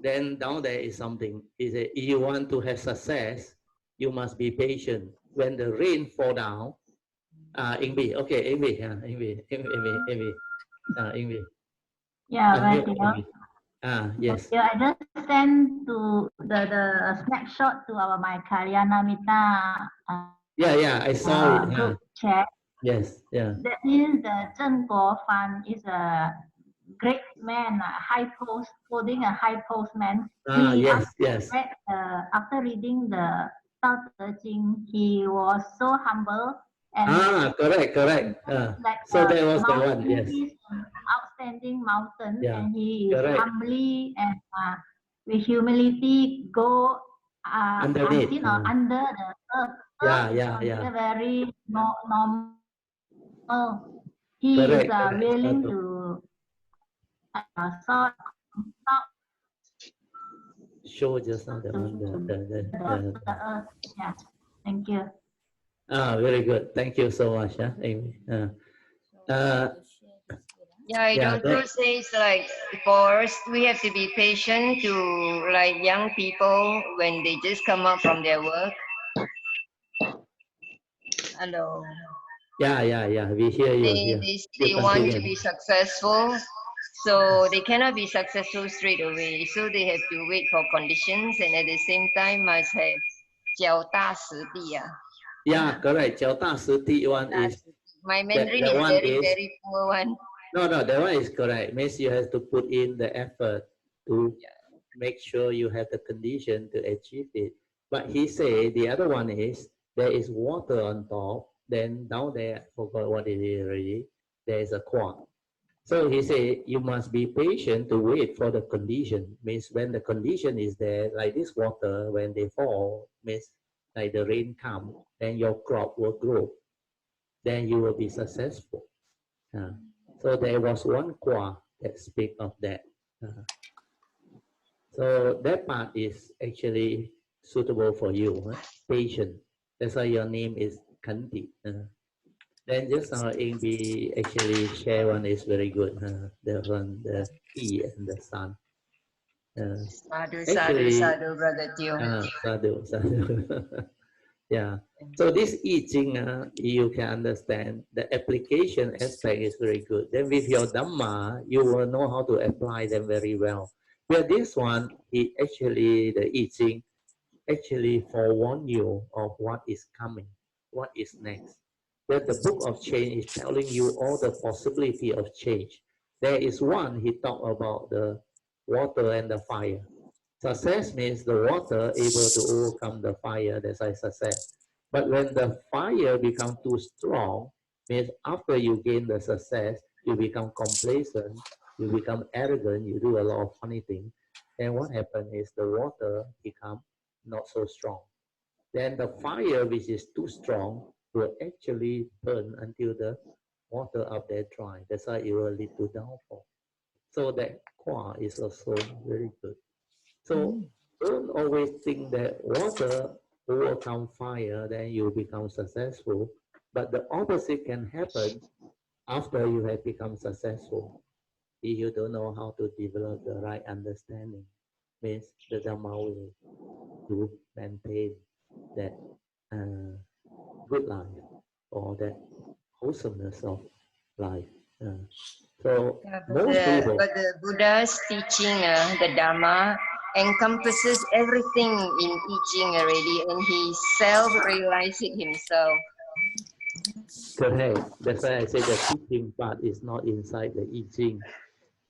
Then down there is something. He said if you want to have success, you must be patient. When the rain fall down, Engbi. Okay, Engbi. Engbi. Yeah, Bro Unmute Teoh. Engbi. Yes. Yeah, I just sent to the snapshot to my Kalyana Mita Yeah, I saw it. group chat. Yes, yeah. That is the Zhen Guo Fan is a great man, a high post, holding a high post man. Yes. After reading the Tao Te Ching, he was so humble and Correct. like So a that was the one. mountain, Yes. is an outstanding mountain, Yeah. and he is Correct. humbly and with humility go Underneath. unseen or under the earth. Yeah. Is considered very normal. He is Correct. willing Satu. to sort Show just now the one. the earth. Yeah. Thank you. Very good. Thank you so much, Amy. Dr. says like for us, we have to be patient to like young people when they just come out from their work. Hello. Yeah. We hear you. They want to be successful, so they cannot be successful straight away. So they have to wait for conditions, and at the same time must have 脚踏实地. Yeah, correct. 脚踏实地 one is my Mandarin that is one very is very poor one. No, that one is correct. Means you have to put in the effort to make sure you have the condition to achieve it. But he say the other one is there is water on top. Then down there, I forgot what it is already. There is a quart. So he say you must be patient to wait for the condition. Means when the condition is there, like this water, when they fall, means like the rain come, then your crop will grow. Then you will be successful. So there was one qua that speak of that. So that part is actually suitable for you, patient. That's why your name is Kanti. Then just now Ingbi actually share one is very good. The one, the E and the Sun. Sadhu, Brother Teoh. Sadhu. Yeah. So this I Ching, you can understand the application aspect is very good. Then with your Dhamma, you will know how to apply them very well. But this one, it actually, the I Ching, actually forewarn you of what is coming, what is next. But the book of change is telling you all the possibility of change. There is one, he talked about the water and the fire. Success means the water able to overcome the fire, that's why success. But when the fire becomes too strong, means after you gain the success, you become complacent, you become arrogant, you do a lot of funny things. And what happens is the water become so strong. Then the fire, which is too strong, will actually burn until the water up there dry. That's why it will lead to downfall. So that qua is also very good. So don't always think that water overcome fire, then you become successful. But the opposite can happen after you have become successful. If you don't know how to develop the right understanding, means the Dharma will to maintain that good life or that wholesomeness of life. So most people. But the Buddha's teaching, the Dharma, encompasses everything in I Ching already, and he self-realized it himself. Correct. That's why I say the teaching part is not inside the I Ching.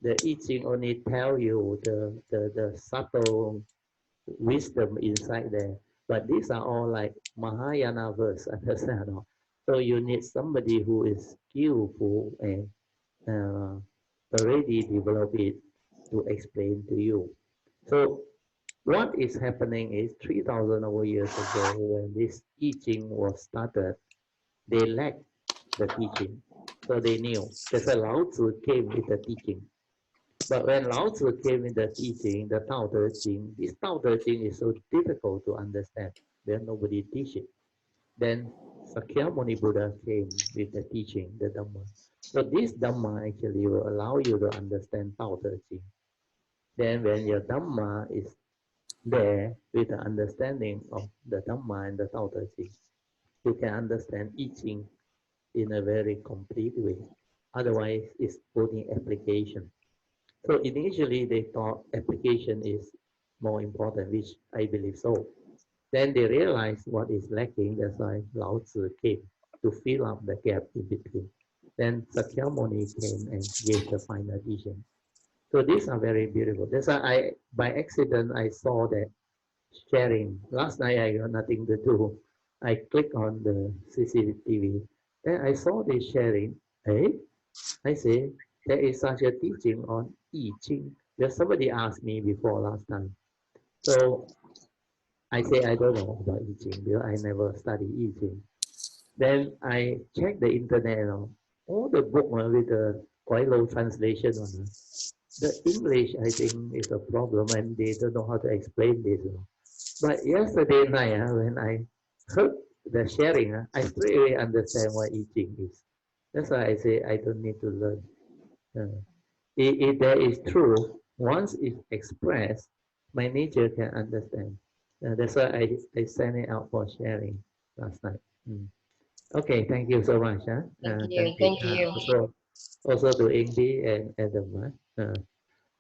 The I Ching only tell you the subtle wisdom inside there. But these are all like Mahayana verse, understand? No? So you need somebody who is skillful and already develop it to explain to you. So what is happening is 3,000 over years ago when this teaching was started, they lacked the teaching. So they knew. That's why Lao Tzu came with the teaching. But when Lao Tzu came with the teaching, the Tao Te Ching, this Tao Te Ching is so difficult to understand. There nobody teach it. Then Sakyamuni Buddha came with the teaching, the Dhamma. So this Dhamma actually will allow you to understand Tao Te Ching. Then when your Dhamma is there with the understanding of the Dhamma and the Tao Te Ching, you can understand I Ching in a very complete way. Otherwise, it's only application. So initially, they thought application is more important, which I believe so. Then they realized what is lacking. That's why Lao Tzu came to fill up the gap in between. Then Sakyamuni came and gave the final teaching. So these are very beautiful. That's why by accident, I saw that sharing. Last night, I got nothing to do. I click on the CCTV. Then I saw this sharing. Hey, I say, there is such a teaching on I Ching. Because somebody asked me before last time. So I say I don't know about I Ching because I never study I Ching. Then I check the internet and all the book with the quite low translation on. The English, I think, is a problem and they don't know how to explain this. But yesterday night, when I heard the sharing, I straight away understand what I Ching is. That's why I say I don't need to learn. If there is truth, once it's expressed, my nature can understand. That's why I sent it out for sharing last night. Okay, thank you so much. Thank you. Also to Ingdi and Adam.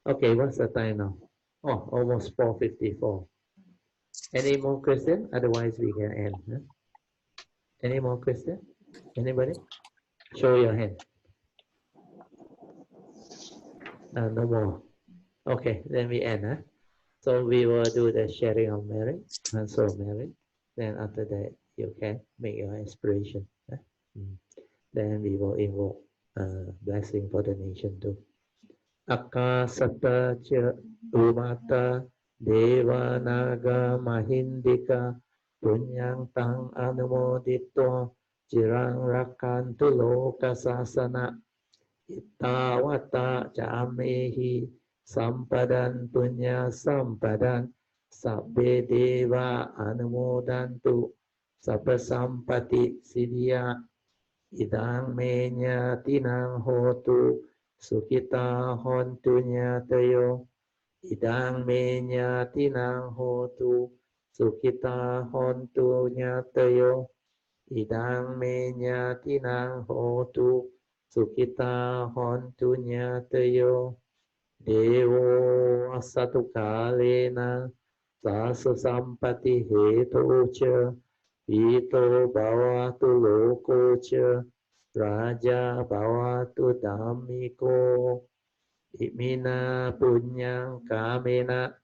Okay, what's the time now? Oh, almost 4:54. Any more question? Otherwise, we can end. Huh? Any more question? Anybody? Show your hand. No more. Okay, then we end. Huh? So we will do the sharing of merit, transfer of merit. Then after that, you can make your aspiration. Huh? Then we will invoke blessing for the nation too. Akasata cha umata deva naga mahindika punyang tang anumodito jirang rakantu loka sasana itawata jamehi sampadan punya sampadan sabbe deva anumodantu sabba sampati siddhya idang menya tinang hotu sukita hontu nyatayo idang menya tinang hotu sukita hontu nyatayo idang menya tinang hotu sukita hontu nyatayo dewo asatu kalena sasu sampati hetu cha ito bhavatu loko cha raja bhavatu dhammiko imina punyang kamena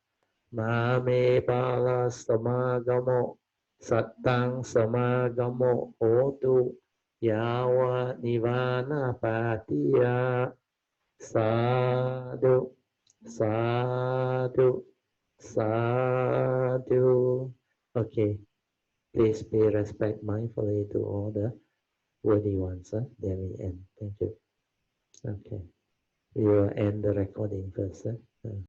mame pala samagamo sattang samagamo hotu yawa nivana patiya sadhu sadhu sadhu Okay. Please pay respect mindfully to all the worthy ones. Then we end. Thank you. Okay. We will end the recording first.